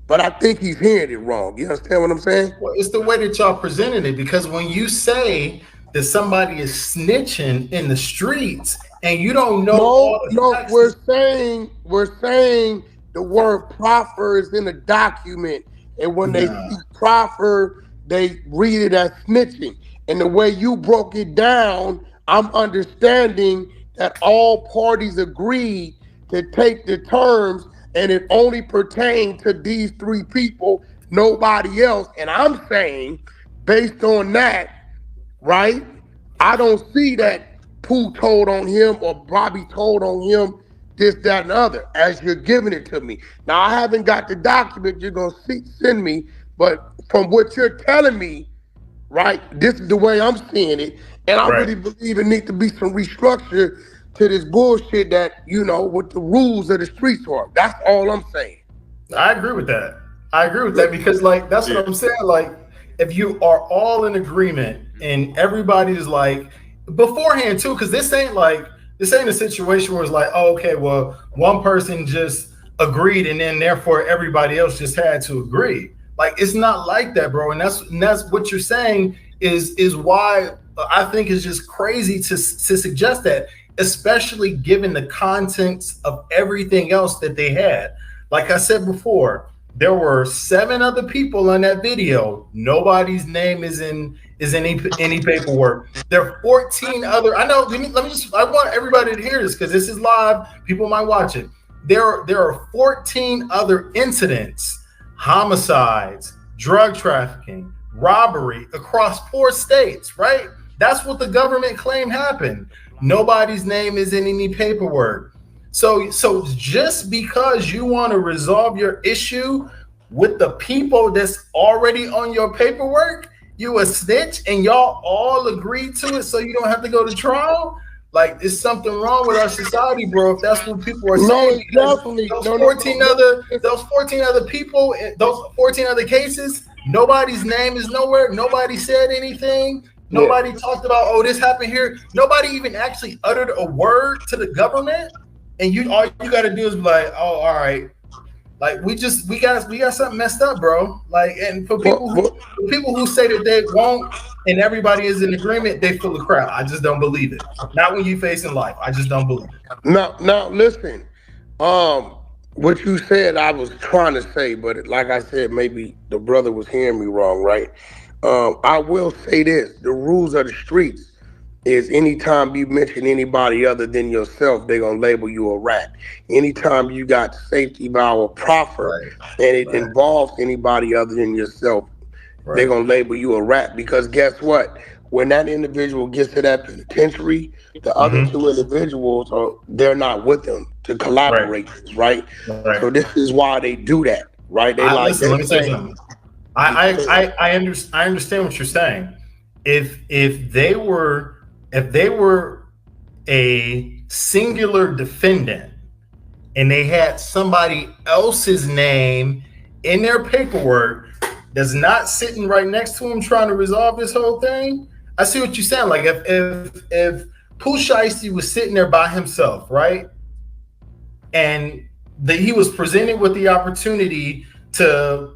But I think he's hearing it wrong. You understand what I'm saying? Well, it's the way that y'all presented it, because when you say that somebody is snitching in the streets and you don't know we're saying the word proffer is in a document, and when they see proffer, they read it as snitching. And the way you broke it down, I'm understanding that all parties agreed to take the terms, and it only pertained to these 3 people, nobody else. And I'm saying, based on that, right, I don't see that Pooh told on him or Bobby told on him this, that, and other, as you're giving it to me. Now, I haven't got the document you're going to send me, but from what you're telling me, right, this is the way I'm seeing it. And I really believe it needs to be some restructure to this bullshit that, you know, what the rules of the streets are. That's all I'm saying. I agree with that. Because, like, that's what I'm saying. Like, if you are all in agreement and everybody's like, beforehand too, because this ain't a situation where it's like, oh, okay, well, one person just agreed and then therefore everybody else just had to agree. Like, it's not like that, bro. And that's what you're saying is why I think it's just crazy to suggest that, especially given the context of everything else that they had. Like I said before, there were 7 other people in that video. Nobody's name is in any paperwork. There are 14 other. I know. I want everybody to hear this because this is live. People might watch it. There are 14 other incidents, homicides, drug trafficking, robbery across 4 states. Right? That's what the government claimed happened. Nobody's name is in any paperwork. So just because you want to resolve your issue with the people that's already on your paperwork, you a snitch and y'all all agreed to it so you don't have to go to trial? Like, there's something wrong with our society, bro, if that's what people are saying. Definitely. Those 14 other people, those 14 other cases, nobody's name is nowhere. Nobody said anything. Nobody talked about, oh, this happened here. Nobody even actually uttered a word to the government. And all you got to do is be like, oh, all right. Like, we got something messed up, bro. Like, and for people who say that they won't and everybody is in agreement, they full of crap. I just don't believe it. Not when you face in life. I just don't believe it. Now listen. What you said, I was trying to say, but like I said, maybe the brother was hearing me wrong, right? I will say this: the rules of the streets is anytime you mention anybody other than yourself, they're gonna label you a rat. Anytime you got safety valve proffer and it involves anybody other than yourself, they're gonna label you a rat. Because guess what? When that individual gets to that penitentiary, the other 2 individuals they're not with them to collaborate, right? So this is why they do that, right? They let me say something. I understand what you're saying. If they were a singular defendant and they had somebody else's name in their paperwork that's not sitting right next to him trying to resolve this whole thing, I see what you're saying. Like, if Pooh Shiesty was sitting there by himself, right? and he was presented with the opportunity to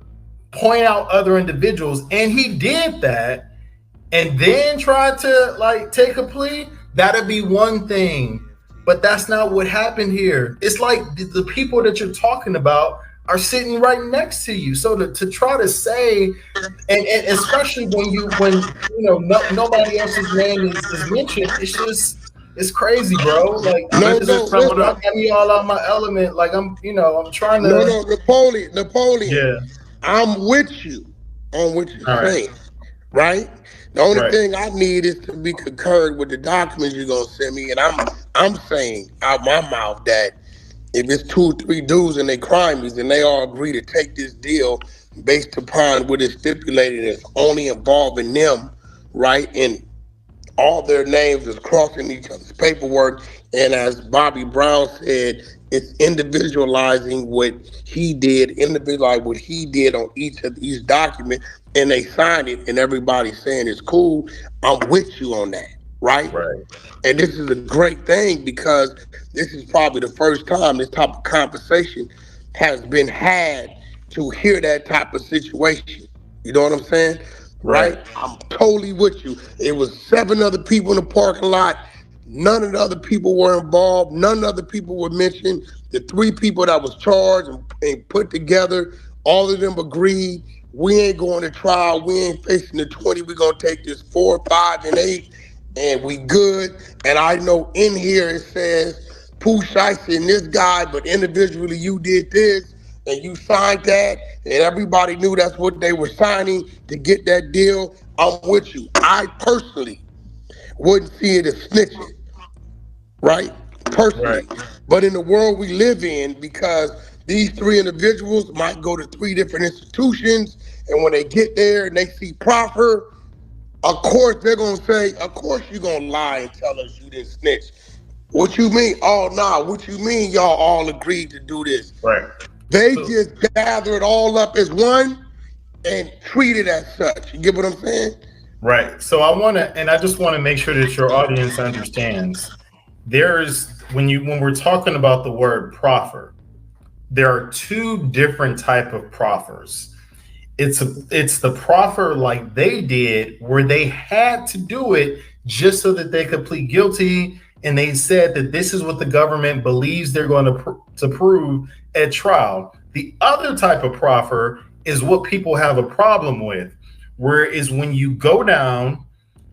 point out other individuals, and he did that, and then tried to like take a plea. That'd be one thing, but that's not what happened here. It's like the people that you're talking about are sitting right next to you. So to try to say, and especially when nobody else's name is mentioned, it's crazy, bro. Like No, got me all out my element. Like I'm trying to. No, Napoleon. Yeah, I'm with you on what you're saying, right? The only thing I need is to be concurred with the documents you're gonna send me, and I'm saying out my mouth that if it's 2 or 3 dudes and they crimies and they all agree to take this deal based upon what is stipulated as only involving them, right? And all their names is crossing each other's paperwork, and as Bobby Brown said, it's individualizing what he did on each of these documents, and they signed it, and everybody's saying it's cool. I'm with you on that, right? And this is a great thing because this is probably the first time this type of conversation has been had to hear that type of situation. You know what I'm saying? Right? I'm totally with you. It was 7 other people in the parking lot. None of the other people were involved. None of the other people were mentioned. The 3 people that was charged and put together, all of them agreed, we ain't going to trial. We ain't facing the 20. We're going to take this 4, 5, and 8, and we good. And I know in here it says Pooh Shiesty and this guy, but individually you did this, and you signed that, and everybody knew that's what they were signing to get that deal. I'm with you. I personally wouldn't see it as snitching, right? Personally. But in the world we live in, because these 3 individuals might go to 3 different institutions, and when they get there and they see Proffer, of course they're going to say, of course you're going to lie and tell us you didn't snitch. What you mean? Oh, nah, what you mean y'all all agreed to do this? They just gather it all up as one and treat it as such. You get what I'm saying? Right. So I just want to make sure that your audience understands. When we're talking about the word proffer, there are 2 different type of proffers. It's the proffer like they did, where they had to do it just so that they could plead guilty, and they said that this is what the government believes they're going to prove at trial. The other type of proffer is what people have a problem with, where is when you go down,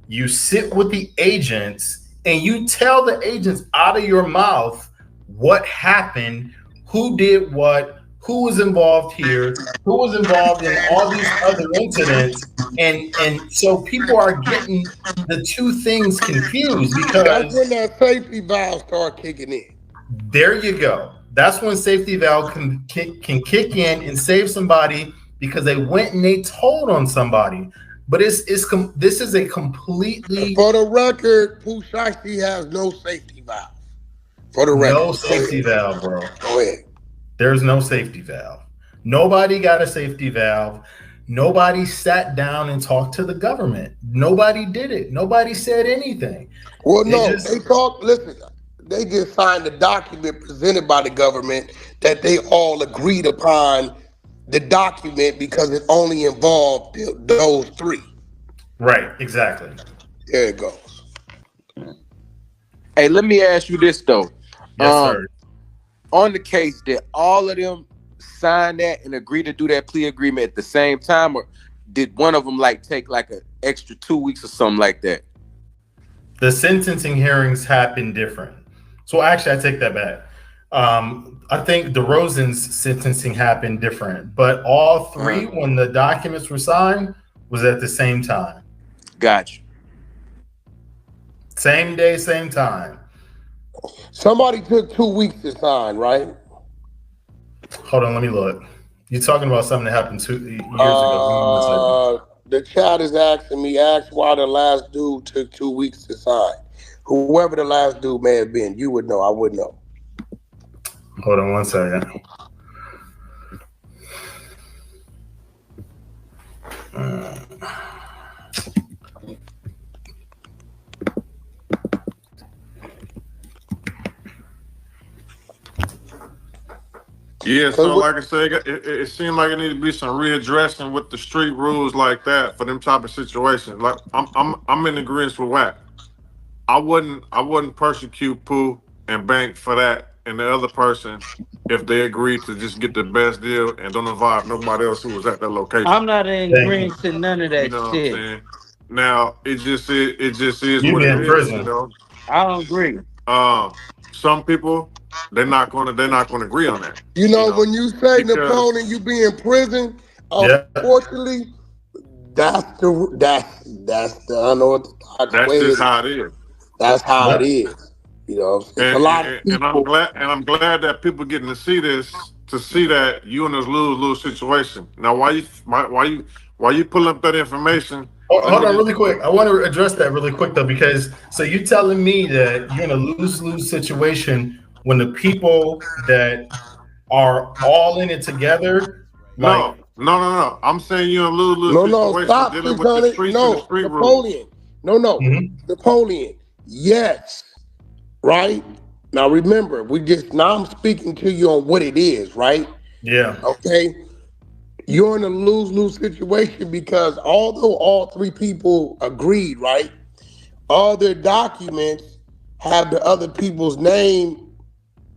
you sit with the agents, and you tell the agents out of your mouth what happened, who did what, who was involved here, who was involved in all these other incidents, and so people are getting the 2 things confused, because that's when that safety valve start kicking in. There you go. That's when safety valve can kick in and save somebody, because they went and they told on somebody. But this is a completely, for the record, Pooh Shiesty has no safety valve. For the record, no safety valve, bro. Go ahead. There's no safety valve. Nobody got a safety valve. Nobody sat down and talked to the government. Nobody did it. Nobody said anything. Well, they talked. Listen, they just signed a document presented by the government that they all agreed upon the document because it only involved those 3. Right, exactly. There it goes. Hey, let me ask you this though. Yes, sir. On the case, did all of them sign that and agree to do that plea agreement at the same time, or did one of them take an extra 2 weeks or something like that? The sentencing hearings happen different. So actually, I take that back. I think DeRozan's sentencing happened different, but all 3, when the documents were signed, was at the same time. Gotcha. Same day, same time. Somebody took 2 weeks to sign, right? Hold on, let me look. You're talking about something that happened 2 years ago. The chat is asking me, ask why the last dude took 2 weeks to sign. Whoever the last dude may have been, you would know, I would know. Hold on one second. Yeah, so like I said, it seemed like it need to be some readdressing with the street rules like that for them type of situations. Like I'm in agreement with Wack. I wouldn't persecute Pooh and bank for that and the other person if they agreed to just get the best deal and don't involve nobody else who was at that location. I'm not in agreement to none of You that know what I'm shit. saying? Now it just is You what be it in is. You prison. know, I don't agree. some people they're not gonna agree on that. You You know, know, when you say because Napoleon, you be in prison. Yeah. Unfortunately, that's the unorthodox that's way. just how it is. That's how it Yeah. is. You know, it's a And, lot of and, and I'm people. glad and I'm glad that people getting to see this, to see that you in this lose situation. Now, why you pulling up that information? Let Hold me on, just really quick. I want to address that really quick though, because so you telling me that you're in a lose-lose situation when the people that are all in it together, like no. I'm saying you're in a lose-lose No, situation stop dealing with the 600. streets and the No, street rules. Napoleon. No, mhm, Napoleon. Yes, right? Now remember, now I'm speaking to you on what it is, right? yeah, Okay. You're in a lose-lose situation because although all three people agreed, right? All their documents have the other people's name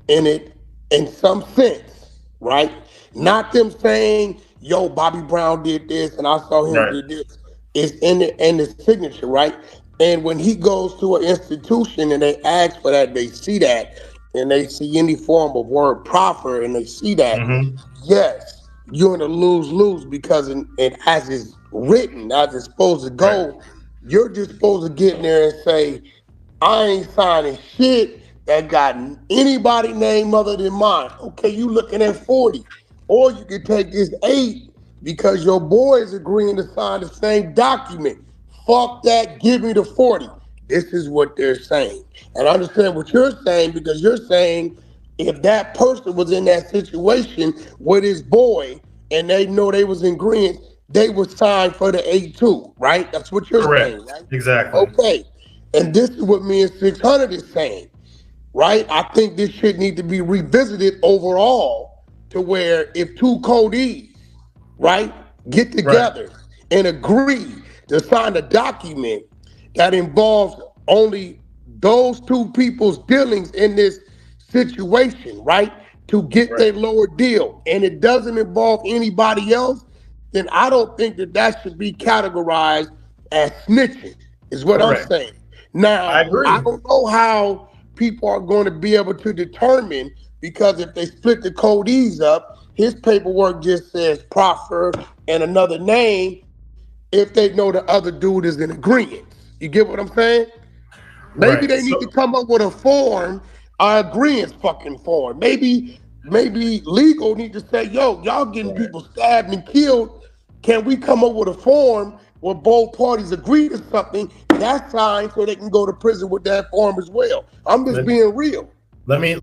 in it in some sense, right? Not them saying, yo, Bobby Brown did this and I saw him right, did this. It's in the signature, right? And when he goes to an institution and they ask for that, they see that, and they see any form of word proffer and they see that, hmm, yes, you're in a lose-lose because as it's written, as it's supposed to right, go, you're just supposed to get in there and say, I ain't signing shit that got anybody name other than mine. Okay, you looking at 40. Or you can take this 8 because your boy is agreeing to sign the same document. Fuck that, give me the 40. This is what they're saying. And I understand what you're saying because you're saying if that person was in that situation with his boy and they know they was in agreement, they would sign for the 8-2, right? That's what you're saying, correct, right? exactly, Okay. And this is what me and 600 is saying, right? I think this shit need to be revisited overall to where if two codees, right, get right, together and agree to sign a document that involves only those two people's dealings in this situation, right, to get right, their lower deal, and it doesn't involve anybody else, then I don't think that should be categorized as snitching, is what I'm correct. saying. I Now, I agree. don't know how people are going to be able to determine because if they split the codees up, his paperwork just says proffer and another name if they know the other dude is in agreement. You get what I'm saying? Maybe Right. they need to So come up with a form, agreement fucking form. Maybe legal need to say, yo, y'all getting right. people stabbed and killed. Can we come up with a form where both parties agree to something that's signed so they can go to prison with that form as well? I'm just Let, being real. let me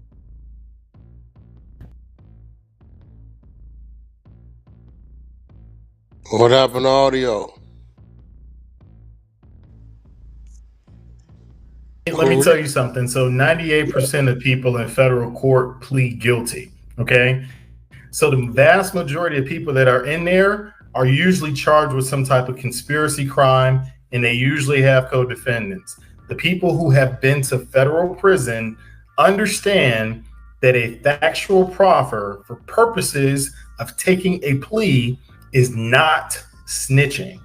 What happened to audio? let me tell you something. So 98% of people in federal court plead guilty. Okay. So the vast majority of people that are in there are usually charged with some type of conspiracy crime, and they usually have co-defendants. The people who have been to federal prison understand that a factual proffer for purposes of taking a plea is not snitching.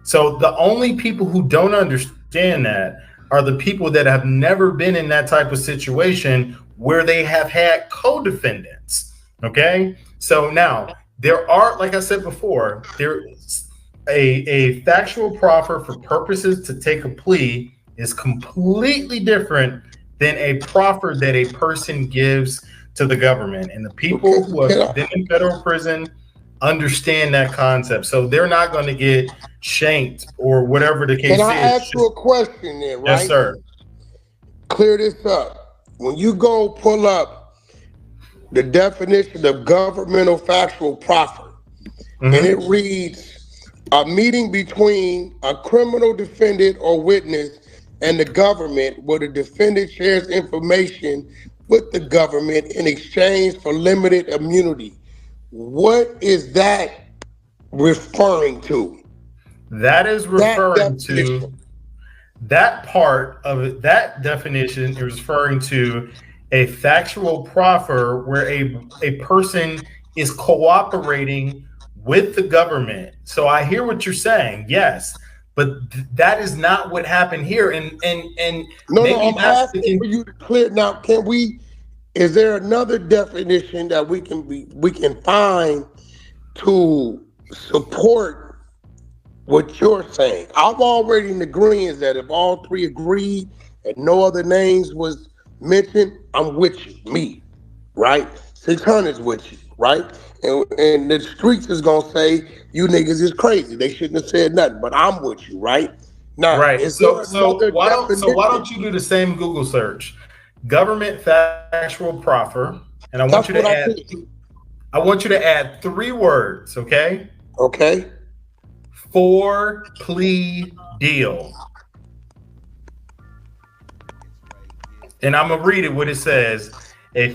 So the only people who don't understand that are the people that have never been in that type of situation where they have had co-defendants. Okay. So now there are, like I said before, there is a factual proffer for purposes to take a plea is completely different than a proffer that a person gives to the government. And the people who have been in federal prison understand that concept. So they're not going to get shanked or whatever the case is. Can I ask you a question then, right? Yes, sir. Clear this up. When you go pull up the definition of governmental factual proffer, and it reads, a meeting between a criminal defendant or witness and the government where the defendant shares information with the government in exchange for limited immunity. What is that referring to? That is referring to that part of it. That definition is referring to a factual proffer where a person is cooperating with the government. So I hear what you're saying, yes, but that is not what happened here. And no, I'm asking for you to clear. Now, can we? Is there another definition that we can find to support what you're saying? I'm already in agreement that if all three agreed and no other names was mentioned, I'm with you, me, right? 600's with you, right? And the streets is gonna say you niggas is crazy. They shouldn't have said nothing, but I'm with you, right? Now, right. So why don't you do the same Google search? Government factual proffer, and I want you to add 3 words, okay? Okay. For plea deal. And I'm gonna read it what it says. A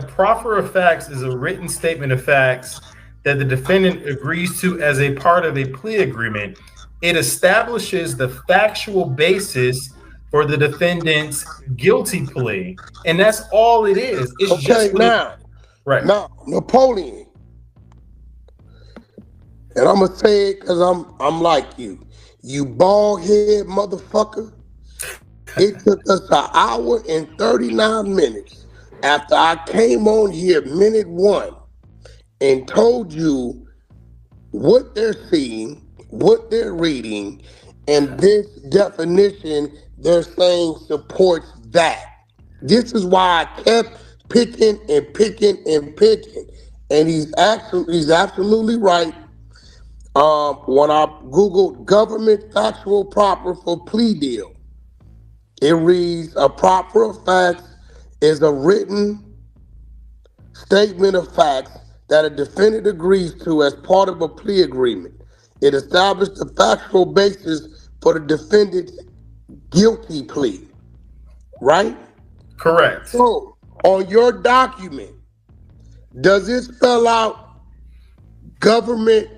proffer of facts is a written statement of facts that the defendant agrees to as a part of a plea agreement. It establishes the factual basis for the defendant's guilty plea, and that's all it is. It's okay, just right now, Napoleon, and I'm gonna say it because I'm like you bald head motherfucker. It took us an hour and 39 minutes after I came on here minute 1 and told you what they're seeing, what they're reading, and this definition they're saying supports that. This is why I kept picking and picking and picking. And he's absolutely right. When I Googled government factual proffer for plea deal, it reads a proffer of facts is a written statement of facts that a defendant agrees to as part of a plea agreement. It established the factual basis for the defendant's guilty plea, right? Correct. So, on your document, does it spell out government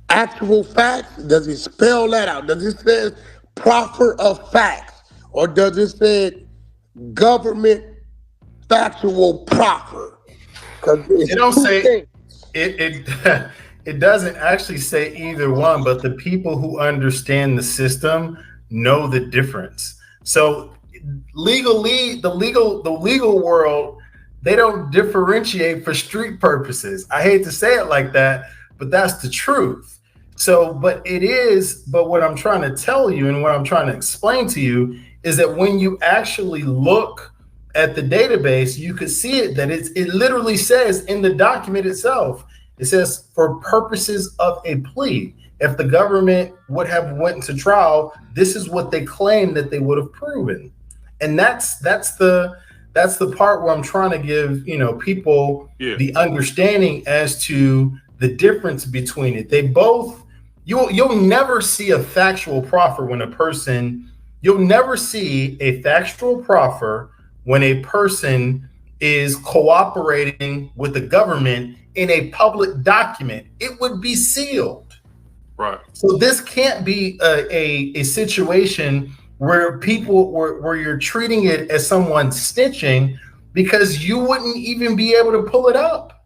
actual facts? Does it spell that out? Does it say proffer of facts? Or does it say government factual proffer? It don't say it doesn't actually say either one, but the people who understand the system know the difference. So legally, the legal world, they don't differentiate for street purposes. I hate to say it like that, but that's the truth. So, but what I'm trying to tell you and what I'm trying to explain to you is that when you actually look at the database, you could see it that it literally says in the document itself, it says for purposes of a plea. If the government would have went to trial, this is what they claim that they would have proven. And that's the part where I'm trying to give people the understanding as to the difference between it. They both, you'll never see a factual proffer when a person, you'll never see a factual proffer when a person is cooperating with the government in a public document. It would be sealed. Right. So this can't be a situation where where you're treating it as someone snitching, because you wouldn't even be able to pull it up.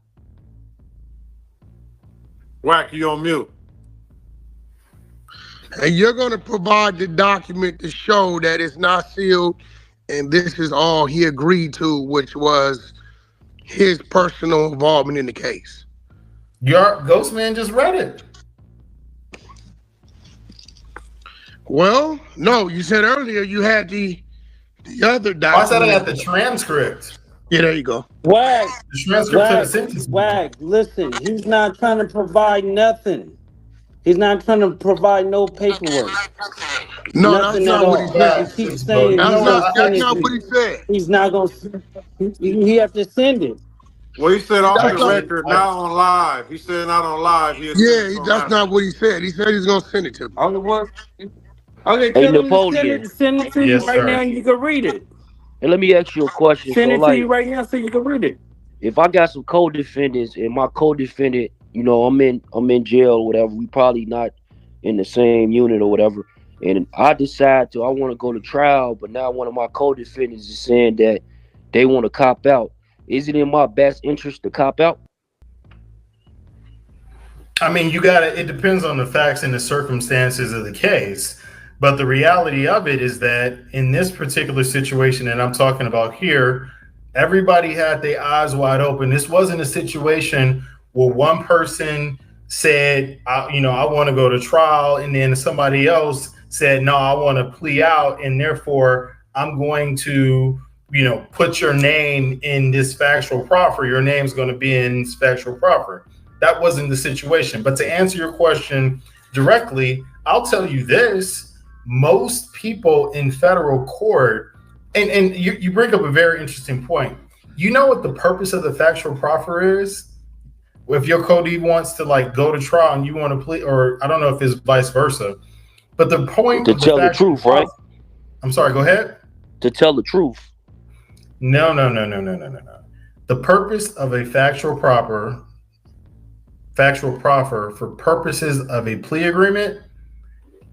Wack, you on mute. And you're going to provide the document to show that it's not sealed and this is all he agreed to, which was his personal involvement in the case. Your ghost man just read it. Well, no, you said earlier you had the other document. I said I got the transcript. Yeah, there you go. Wack, The transcript of the sentence. Wack, listen, he's not trying to provide nothing. He's not trying to provide no paperwork. No, nothing that's not what he said. He keeps saying that's not what he said. He's not going to, he have to send it. Well, he said off the record, not on live. He said not on live. That's not what he said. He said he's going to send it to me. On the what? Okay, tell him to send it to you right now and you can read it. And let me ask you a question. Send So, it to you like, right now so you can read it. if I got some co-defendants and my co-defendant, I'm in jail or whatever, we probably not in the same unit or whatever, and I decide I want to go to trial, but now one of my co-defendants is saying that they want to cop out. Is it in my best interest to cop out? I mean, you got to, it depends on the facts and the circumstances of the case. But the reality of it is that in this particular situation that I'm talking about here, everybody had their eyes wide open. This wasn't a situation where one person said, I want to go to trial, and then somebody else said, no, I want to plea out, and therefore I'm going to, put your name in this factual proffer. Your name's going to be in this factual proffer. That wasn't the situation. But to answer your question directly, I'll tell you this. Most people in federal court, and you bring up a very interesting point. You know what the purpose of the factual proffer is? If your Cody wants to go to trial and you want to plea, or I don't know if it's vice versa, but the point To of the tell the factual truth, right? I'm sorry, go ahead. To tell the truth. No. The purpose of a factual proffer for purposes of a plea agreement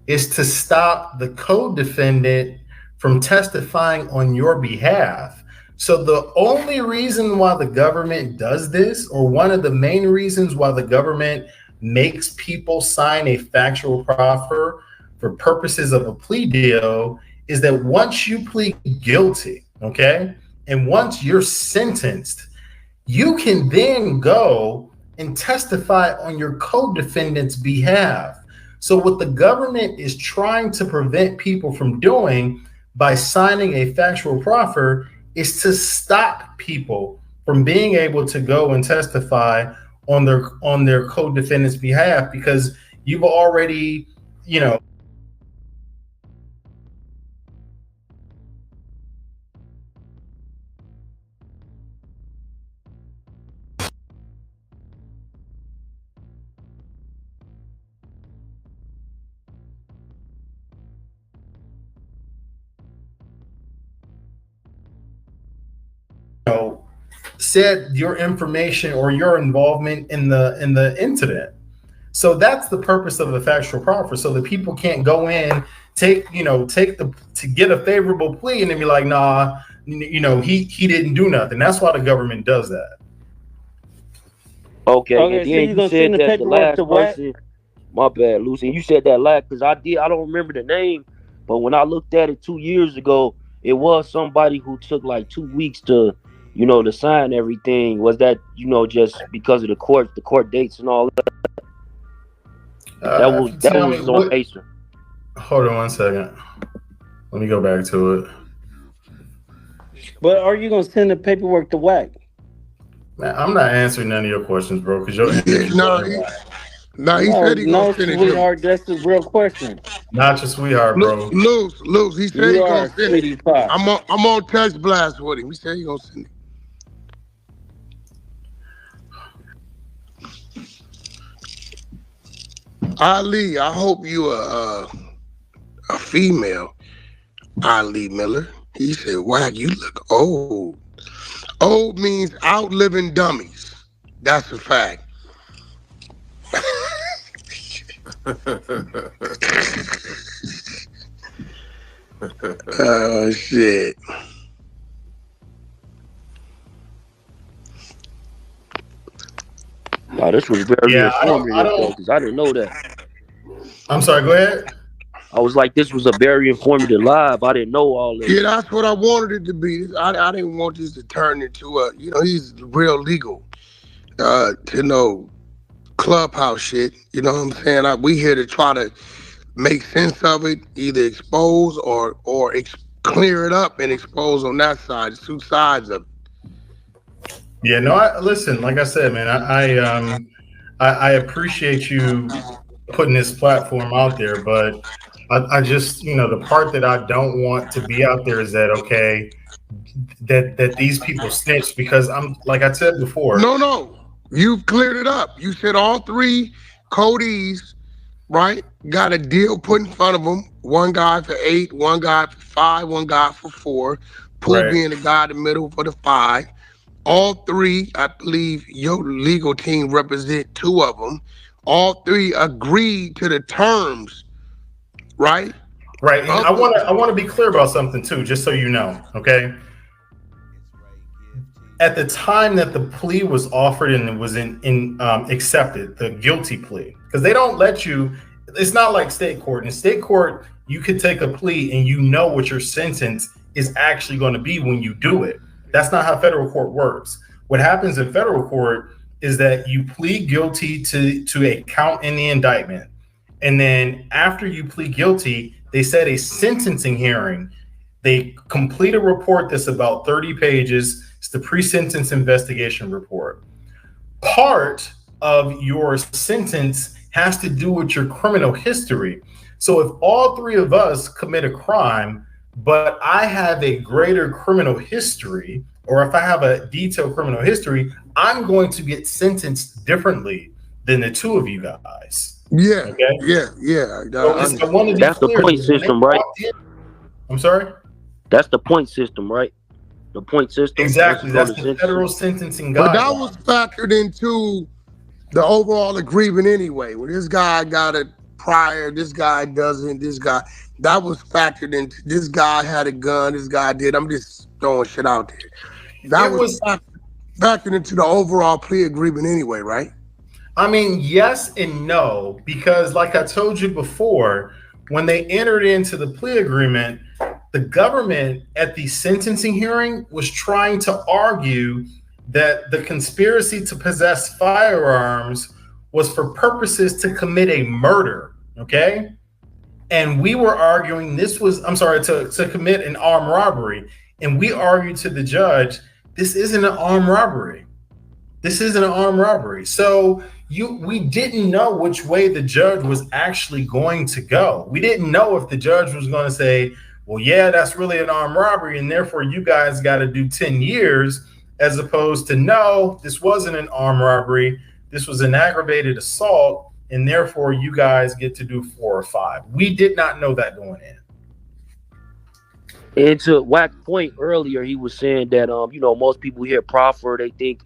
is to stop the co-defendant from testifying on your behalf. So the only reason why the government does this, or one of the main reasons why the government makes people sign a factual proffer for purposes of a plea deal, is that once you plead guilty, okay, and once you're sentenced, you can then go and testify on your co-defendant's behalf. So what the government is trying to prevent people from doing by signing a factual proffer is to stop people from being able to go and testify on their co-defendant's behalf, because you've already, said your information or your involvement in the incident. So that's the purpose of a factual proffer, so that people can't go in, to get a favorable plea and then be like, nah, he didn't do nothing. That's why the government does that. Okay, and So then you you gonna said send the that the paperwork to last Wack? person, my bad, Lucy. You said that last because I don't remember the name, but when I looked at it 2 years ago, it was somebody who took like 2 weeks to sign everything. Was that just because of the court dates and all that? That If was you that tell me was on what, Acer. hold on one second. Let me go back to it. But are you gonna send the paperwork to Wack? Man, I'm not answering none of your questions, bro, because your energy. He said he gonna No, send it to me. sweetheart, that's the real question. Not your sweetheart, bro. Loose. He said he You gonna are, send sweetie it. pie. I'm on text blast with him. He said he gonna send it. Ali, I hope you a female. Ali Miller. He said, Wack, you look old. Old means outliving dummies. That's a fact. Oh, shit. Wow, this was very informative though, because I didn't know that. I'm sorry, go ahead. I was like, this was a very informative live. I didn't know all this. Yeah, that's what I wanted it to be. I didn't want this to turn into he's real legal. To know clubhouse shit. You know what I'm saying? We here to try to make sense of it, either expose or clear it up and expose on that side. It's two sides of it. Yeah, no, listen, like I said, man, I appreciate you putting this platform out there, but I just, the part that I don't want to be out there is that, okay, that these people snitch, because I'm, like I said before. No, you've cleared it up. You said all three Codys, right, got a deal put in front of them. One guy for 8, one guy for 5, one guy for 4. Pooh being the guy in the middle for the 5. All 3, I believe your legal team represent 2 of them. All 3 agreed to the terms, right? Right. And I want to be clear about something too, just so you know, okay? At the time that the plea was offered and it was accepted, the guilty plea, because they don't let you. It's not like state court. In state court, you could take a plea and you know what your sentence is actually going to be when you do it. That's not how federal court works. What happens in federal court is that you plead guilty to a count in the indictment. And then after you plead guilty, they set a sentencing hearing. They complete a report that's about 30 pages. It's the pre-sentence investigation report. Part of your sentence has to do with your criminal history. So if all 3 of us commit a crime, but I have a greater criminal history, or if I have a detailed criminal history, I'm going to get sentenced differently than the 2 of you guys. Yeah. Okay? Yeah. That's the point system, right? I'm sorry? That's the point system, right? The point system. Exactly. That's the federal sentencing guideline. But that was factored into the overall agreement anyway. When this guy got it prior, this guy doesn't, this guy, that was factored into, this guy had a gun, this guy did. I'm just throwing shit out there. That was factored into the overall plea agreement anyway, right? I mean, yes and no, because like I told you before, when they entered into the plea agreement, the government at the sentencing hearing was trying to argue that the conspiracy to possess firearms was for purposes to commit a murder, okay? And we were arguing to commit an armed robbery. And we argued to the judge, this isn't an armed robbery. This isn't an armed robbery. So we didn't know which way the judge was actually going to go. We didn't know if the judge was going to say, well, yeah, that's really an armed robbery, and therefore you guys got to do 10 years, as opposed to, no, this wasn't an armed robbery. This was an aggravated assault, and therefore you guys get to do 4 or 5. We did not know that going in. And to Wack's point earlier, he was saying that most people hear proffer, they think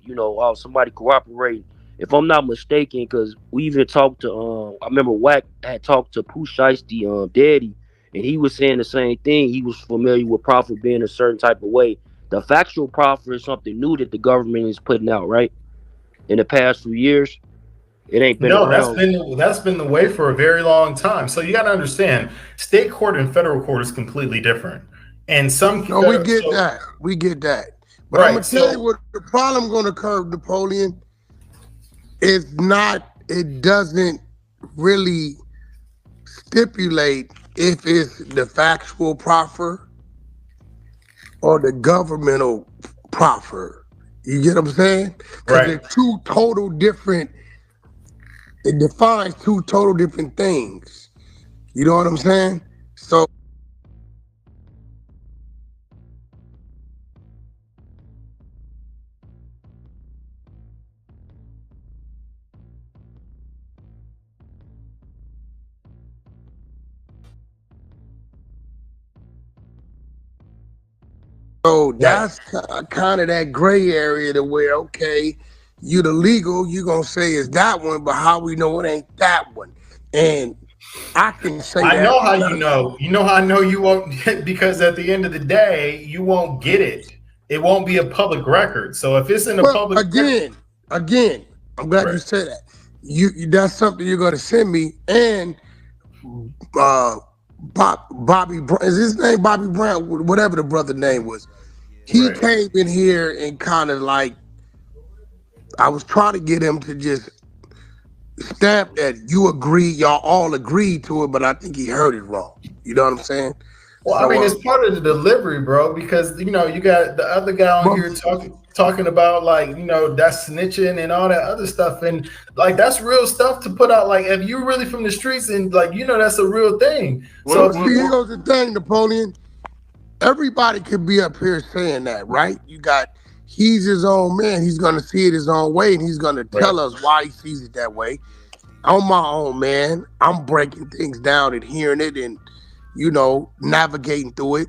somebody cooperating. If I'm not mistaken, because we even talked to I remember Wack had talked to Pooh Shiesty'S daddy, and he was saying the same thing. He was familiar with proffer being a certain type of way. The factual proffer is something new that the government is putting out, right? In the past few years, it ain't been around. That's been the way for a very long time. So you got to understand, state court and federal court is completely different. And we get that. But I'm gonna tell you what the problem gonna occur, Napoleon, is not. It doesn't really stipulate if it's the factual proffer or the governmental proffer. You get what I'm saying? Because they're 2 total different. It defines 2 total different things. You know what I'm saying? So. So that's kind of that gray area to where, okay, you the legal, you gonna say it's that one, but how we know it ain't that one? And I can say I know how you know. You know how I know you won't, because at the end of the day, you won't get it. It won't be a public record. So if it's in a public again, I'm glad you said that. That's something you're gonna send me. And Bobby, is his name Bobby Brown? Whatever the brother name was. He came in here and kind of like, I was trying to get him to just stamp that y'all all agreed to it, but I think he heard it wrong. You know what I'm saying? Well, I mean, it's part of the delivery, bro, because, you got the other guy on here talking about, like, that's snitching and all that other stuff. And, like, that's real stuff to put out. Like, if you're really from the streets and, like, that's a real thing. So here goes the thing, Napoleon. Everybody could be up here saying that, right? He's his own man. He's going to see it his own way, and he's going to tell us why he sees it that way. I'm my own man. I'm breaking things down and hearing it and, navigating through it.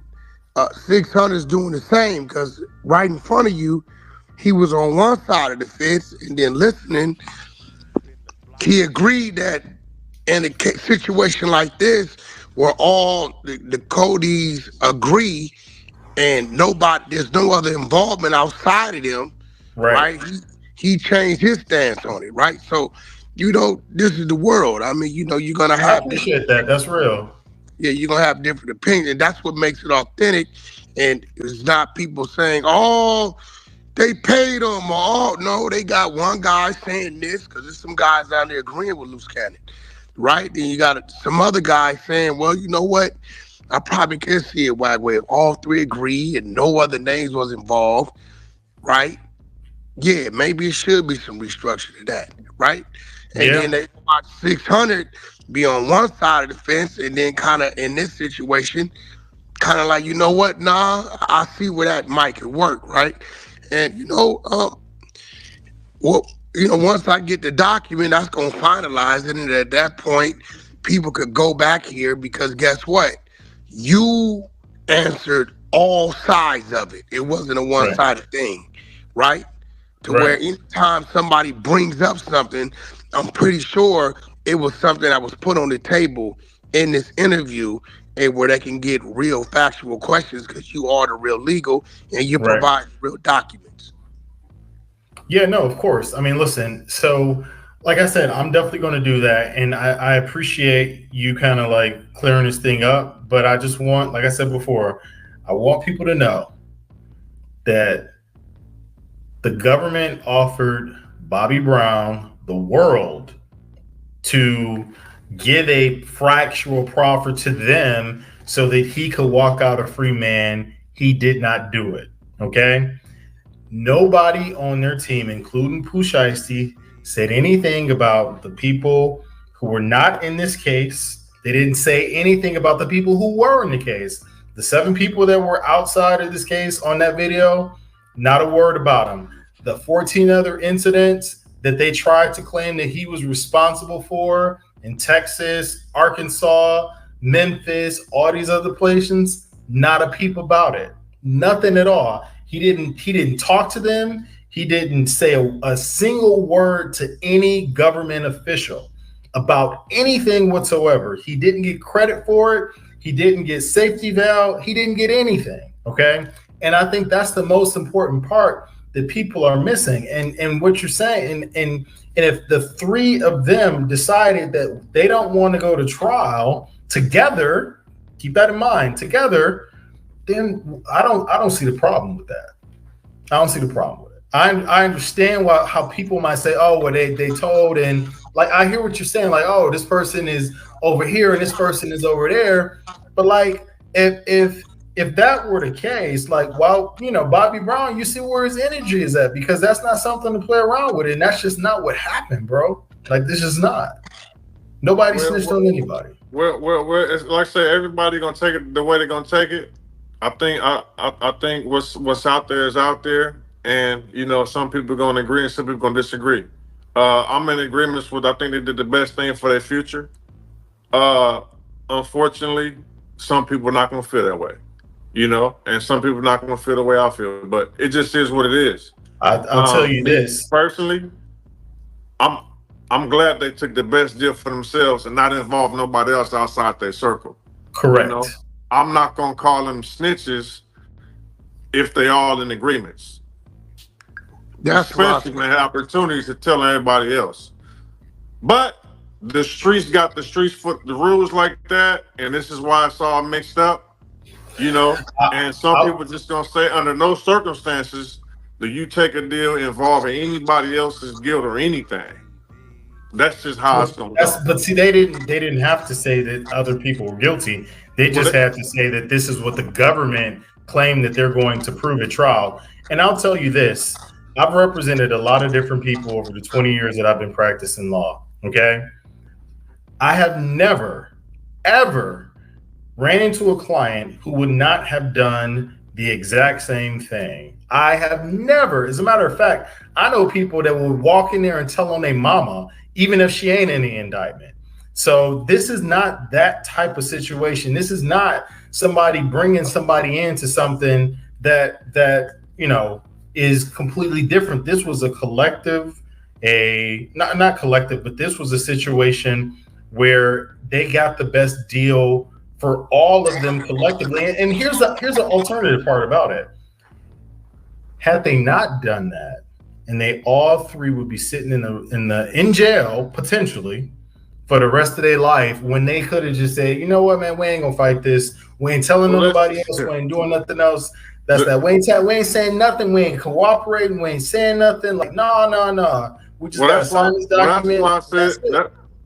600 is doing the same because right in front of you, he was on one side of the fence and then listening. He agreed that in a situation like this, where all the Codys agree and there's no other involvement outside of them, right? He changed his stance on it, right? So, this is the world. I mean, you're gonna have. I appreciate that. That's real. Yeah, you're gonna have different opinions. That's what makes it authentic, and it's not people saying, "Oh, they paid them," or "Oh, no, they got one guy saying this," because there's some guys down there agreeing with Loose Cannon, right? Then you got some other guy saying, "Well, you know what? I probably can see it Wack where all three agree and no other names was involved, right? Yeah, maybe it should be some restructure to that, right?" And then they watch 600 be on one side of the fence, and then kind of in this situation, kind of like, you know what? Nah, I see where that might could work, right? And once I get the document, that's gonna finalize it, and at that point, people could go back here because guess what? You answered all sides of it. It wasn't a one-sided thing, right? Where anytime somebody brings up something, I'm pretty sure it was something that was put on the table in this interview, and where they can get real factual questions because you are the real legal and you provide real documents. Yeah, no, of course. I mean, listen, so like I said, I'm definitely going to do that. And I appreciate you kind of like clearing this thing up. But I just want, like I said before, I want people to know that the government offered Bobby Brown the world to give a fractional profit to them so that he could walk out a free man. He did not do it. Okay. Nobody on their team, including Pooh Shiesty, said anything about the people who were not in this case. They didn't say anything about the people who were in the case. The 7 people that were outside of this case on that video, not a word about them. The 14 other incidents that they tried to claim that he was responsible for in Texas, Arkansas, Memphis, all these other places, not a peep about it. Nothing at all. He didn't talk to them. He didn't say a single word to any government official about anything whatsoever. He didn't get credit for it. He didn't get safety valve. He didn't get anything. Okay. And I think that's the most important part that people are missing. And what you're saying, and if the 3 of them decided that they don't want to go to trial together, keep that in mind, together, then I don't see the problem with that. I don't see the problem with it. I understand how people might say, oh, well, they told, and like I hear what you're saying, like, oh, this person is over here and this person is over there. But like if that were the case, like, well, Bobby Brown, you see where his energy is at, because that's not something to play around with, and that's just not what happened, bro. Like, this is not. Nobody snitched on anybody. Well, it's like I say, everybody gonna take it the way they're gonna take it. I think what's out there is out there, and some people are gonna agree and some people are gonna disagree. I'm in agreements with. I think they did the best thing for their future. Unfortunately, some people are not gonna feel that way, and some people are not gonna feel the way I feel. But it just is what it is. I'll tell you this personally. I'm glad they took the best deal for themselves and not involve nobody else outside their circle. Correct. I'm not gonna call them snitches if they all in agreements. That's especially when they have opportunities to tell everybody else. But the streets got the rules like that, and this is why it's all mixed up, And some people just gonna say under no circumstances do you take a deal involving anybody else's guilt or anything. That's just how it's gonna go. But see, they didn't have to say that other people were guilty. They just had to say that this is what the government claimed that they're going to prove at trial. And I'll tell you this, I've represented a lot of different people over the 20 years that I've been practicing law, okay? I have never, ever ran into a client who would not have done the exact same thing. I have never, as a matter of fact, I know people that will walk in there and tell on their mama, even if she ain't in the indictment. So this is not that type of situation. This is not somebody bringing somebody into something that you know is completely different. This was a collective, not collective, but this was a situation where they got the best deal for all of them collectively. And here's the alternative part about it. Had they not done that, and they all three would be sitting in jail potentially for the rest of their life, when they could have just said, you know what, man, we ain't gonna fight this. We ain't telling nobody else. We ain't doing nothing else. That's that. We ain't saying nothing. We ain't cooperating. We ain't saying nothing. Like, no. We just gotta sign this document.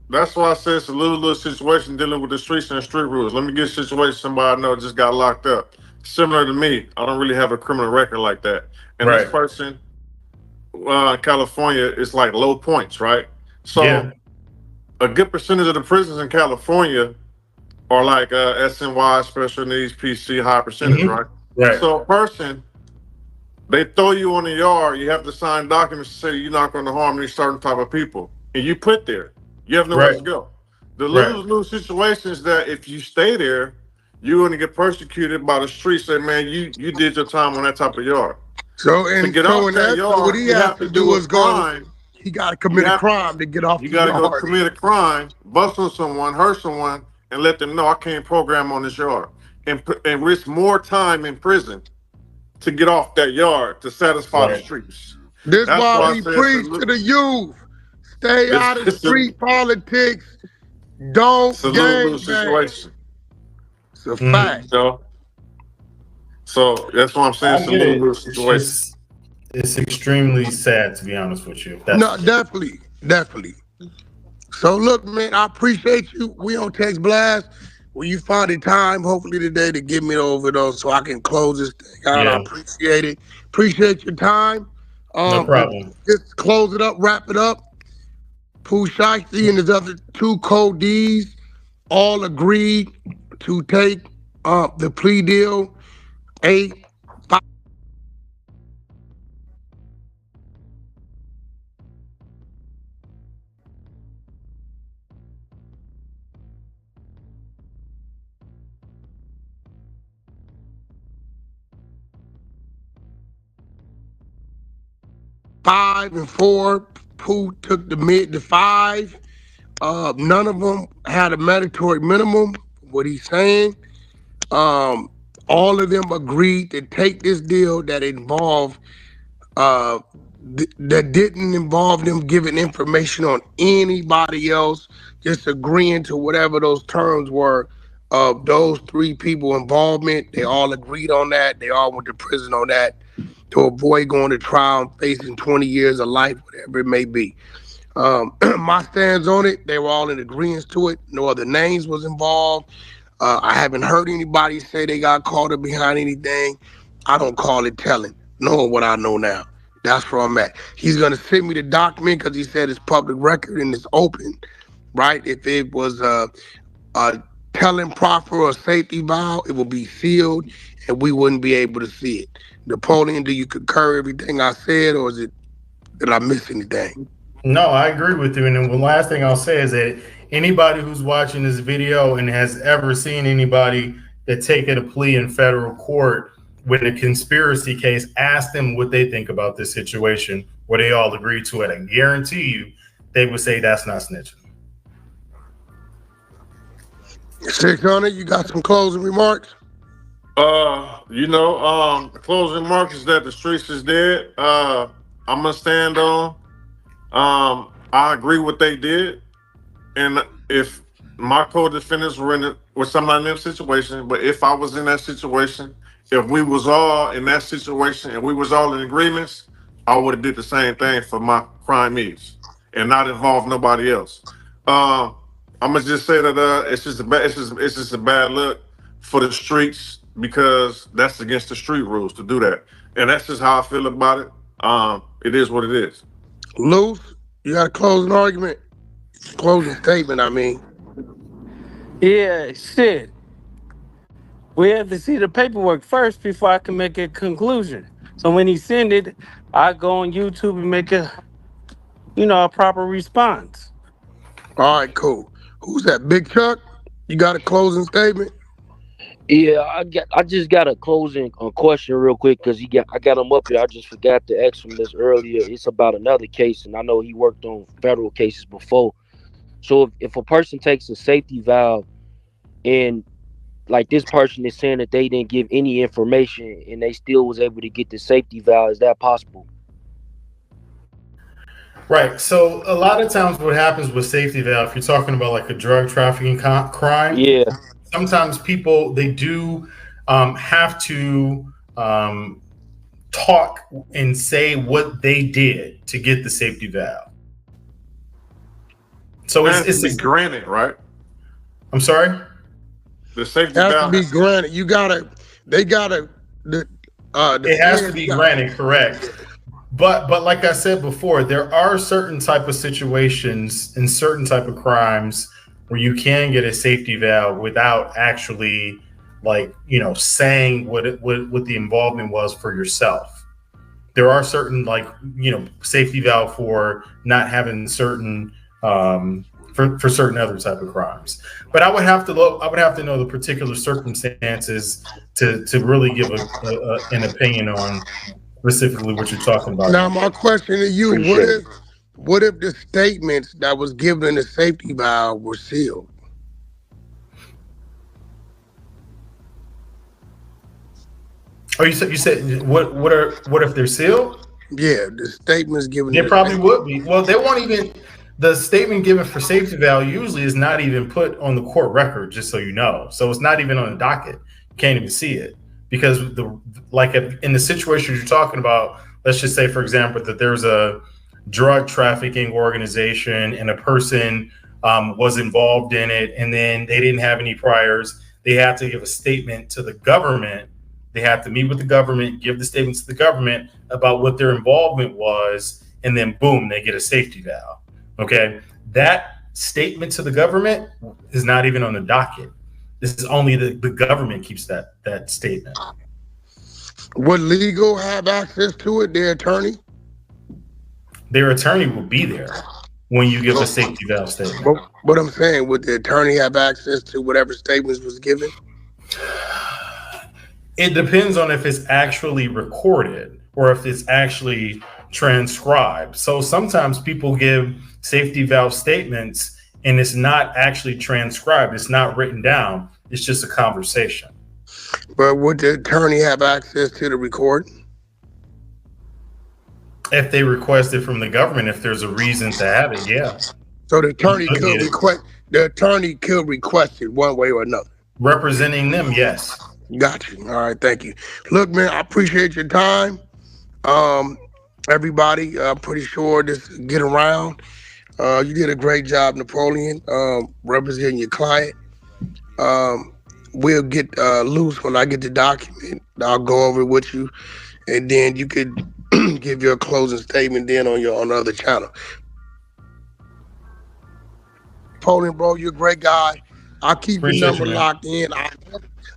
That's why I said it's a little situation dealing with the streets and the street rules. Let me get a situation somebody I know just got locked up. Similar to me, I don't really have a criminal record like that. And this person, in California, it's like low points, right? So a good percentage of the prisons in California are like SNY, special needs, PC, high percentage, right? So a person, they throw you on the yard, you have to sign documents to say you're not going to harm these certain type of people. And you put there. You have nowhere to go. The lose situation is that if you stay there, you're going to get persecuted by the streets. Say, man, you did your time on that type of yard. So in that yard, what he has to do is go. He got to commit a crime to get off. You got to go commit a crime, bust on someone, hurt someone, and let them know I can't program on this yard, and risk more time in prison to get off that yard to satisfy the streets. That's why we preach to the youth: stay out of street politics. Don't gang bang. It's a fact. So that's what I'm saying. It's a little situation. It's extremely sad, to be honest with you. No, definitely. So look, man, I appreciate you. We on Text Blast. When you find the time, hopefully today, to give me the overdose so I can close this thing out. I appreciate it. Appreciate your time. No problem. Just close it up, wrap it up. Pooh Shiesty and his other two co-Ds all agreed to take the plea deal. 5 and 4. Pooh took the mid to 5. None of them had a mandatory minimum. What he's saying. All of them agreed to take this deal that involved that didn't involve them giving information on anybody else, just agreeing to whatever those terms were of those 3 people involvement. They all agreed on that. They all went to prison on that to avoid going to trial and facing 20 years of life, whatever it may be. My stands on it, they were all in agreement to it. No other names was involved. I haven't heard anybody say they got caught up behind anything. I don't call it telling, knowing what I know now. That's where I'm at. He's going to send me the document because he said it's public record and it's open, right? If it was a telling proffer or safety vow, it will be sealed and we wouldn't be able to see it. Napoleon, do you concur everything I said, or did I miss anything? No, I agree with you. And then the last thing I'll say is that anybody who's watching this video and has ever seen anybody that taken a plea in federal court with a conspiracy case, ask them what they think about this situation where they all agree to it. I guarantee you they would say that's not snitching. 600, you got some closing remarks? The closing remarks is that the streets is dead. I'm gonna stand on. I agree what they did, and if my co-defendants were somebody in that situation, but if I was in that situation, if we was all in that situation and we was all in agreements, I would have did the same thing for my crimees and not involve nobody else. I'm gonna just say that it's just a bad look for the streets because that's against the street rules to do that, and that's just how I feel about it. It is what it is. Luce, you got a closing argument? Closing statement, I mean. Yeah, shit. We have to see the paperwork first before I can make a conclusion. So when he send it, I go on YouTube and make a proper response. All right, cool. Who's that, Big Chuck? You got a closing statement? Yeah, I just got a closing question real quick because I got him up here. I just forgot to ask him this earlier. It's about another case, and I know he worked on federal cases before. So if a person takes a safety valve and like this person is saying that they didn't give any information and they still was able to get the safety valve, is that possible? Right. So a lot of times, what happens with safety valve, if you're talking about like a drug trafficking crime, Yeah. sometimes people they do have to talk and say what they did to get the safety valve. So it's to be granted, right? I'm sorry. The safety It has valve to be granted. It has to be granted, correct. But like I said before, there are certain type of situations and certain type of crimes where you can get a safety valve without actually saying what the involvement was for yourself. There are certain safety valve for not having certain for certain other type of crimes. But I would have to know the particular circumstances to really give an opinion on specifically what you're talking about. Now, my question to you: what if the statements that was given in the safety valve were sealed? Oh, you said what if they're sealed? Yeah, the statements given. They probably would be. Well, they won't even. The statement given for safety valve usually is not even put on the court record, just so you know. So it's not even on the docket. You can't even see it because in the situation you're talking about, let's just say, for example, that there's a drug trafficking organization and a person was involved in it, and then they didn't have any priors. They have to give a statement to the government. They have to meet with the government, give the statements to the government about what their involvement was, and then boom, they get a safety valve. Okay, that statement to the government is not even on the docket. This is only the government keeps that statement. Would legal have access to it? Their attorney? Their attorney will be there when you give a safety valve statement. But I'm saying, would the attorney have access to whatever statements was given? It depends on if it's actually recorded or if it's actually transcribed. So sometimes people give safety valve statements and it's not actually transcribed. It's not written down. It's just a conversation. But would the attorney have access to the recording? If they request it from the government, if there's a reason to have it, yeah. So the attorney could request. The attorney could request it one way or another. Representing them, yes. Got you. All right, thank you. Look, man, I appreciate your time. Everybody, I'm pretty sure this get around. You did a great job, Napoleon, representing your client. We'll get loose when I get the document. I'll go over it with you, and then you could give your closing statement then on the other channel. Napoleon, bro, you're a great guy. I'll keep your number locked in.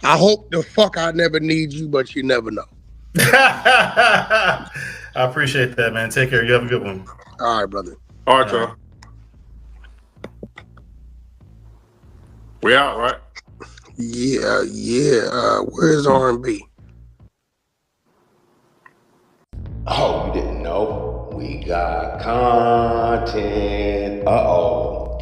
I hope the fuck I never need you, but you never know. I appreciate that, man. Take care. You have a good one. All right, brother. All right, y'all. We out, right? Yeah. Where's R&B? Oh, you didn't know? We got content.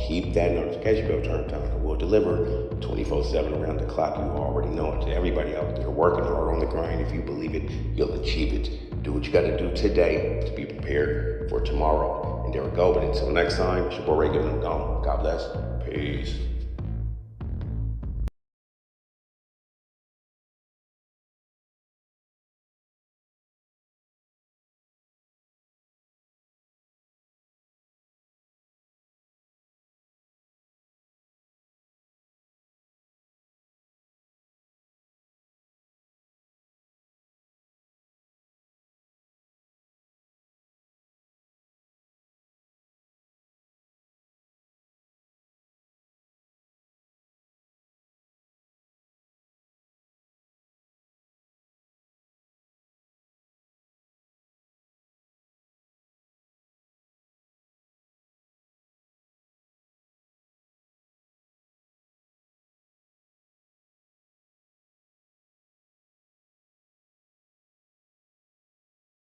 Keep that notification bell turned on. We'll deliver 24/7 around the clock. You already know it. To everybody out there working hard on the grind, if you believe it, you'll achieve it. Do what you got to do today to be prepared for tomorrow. And there we go. But until next time, it's your boy Ray giving them gone. God bless. Peace.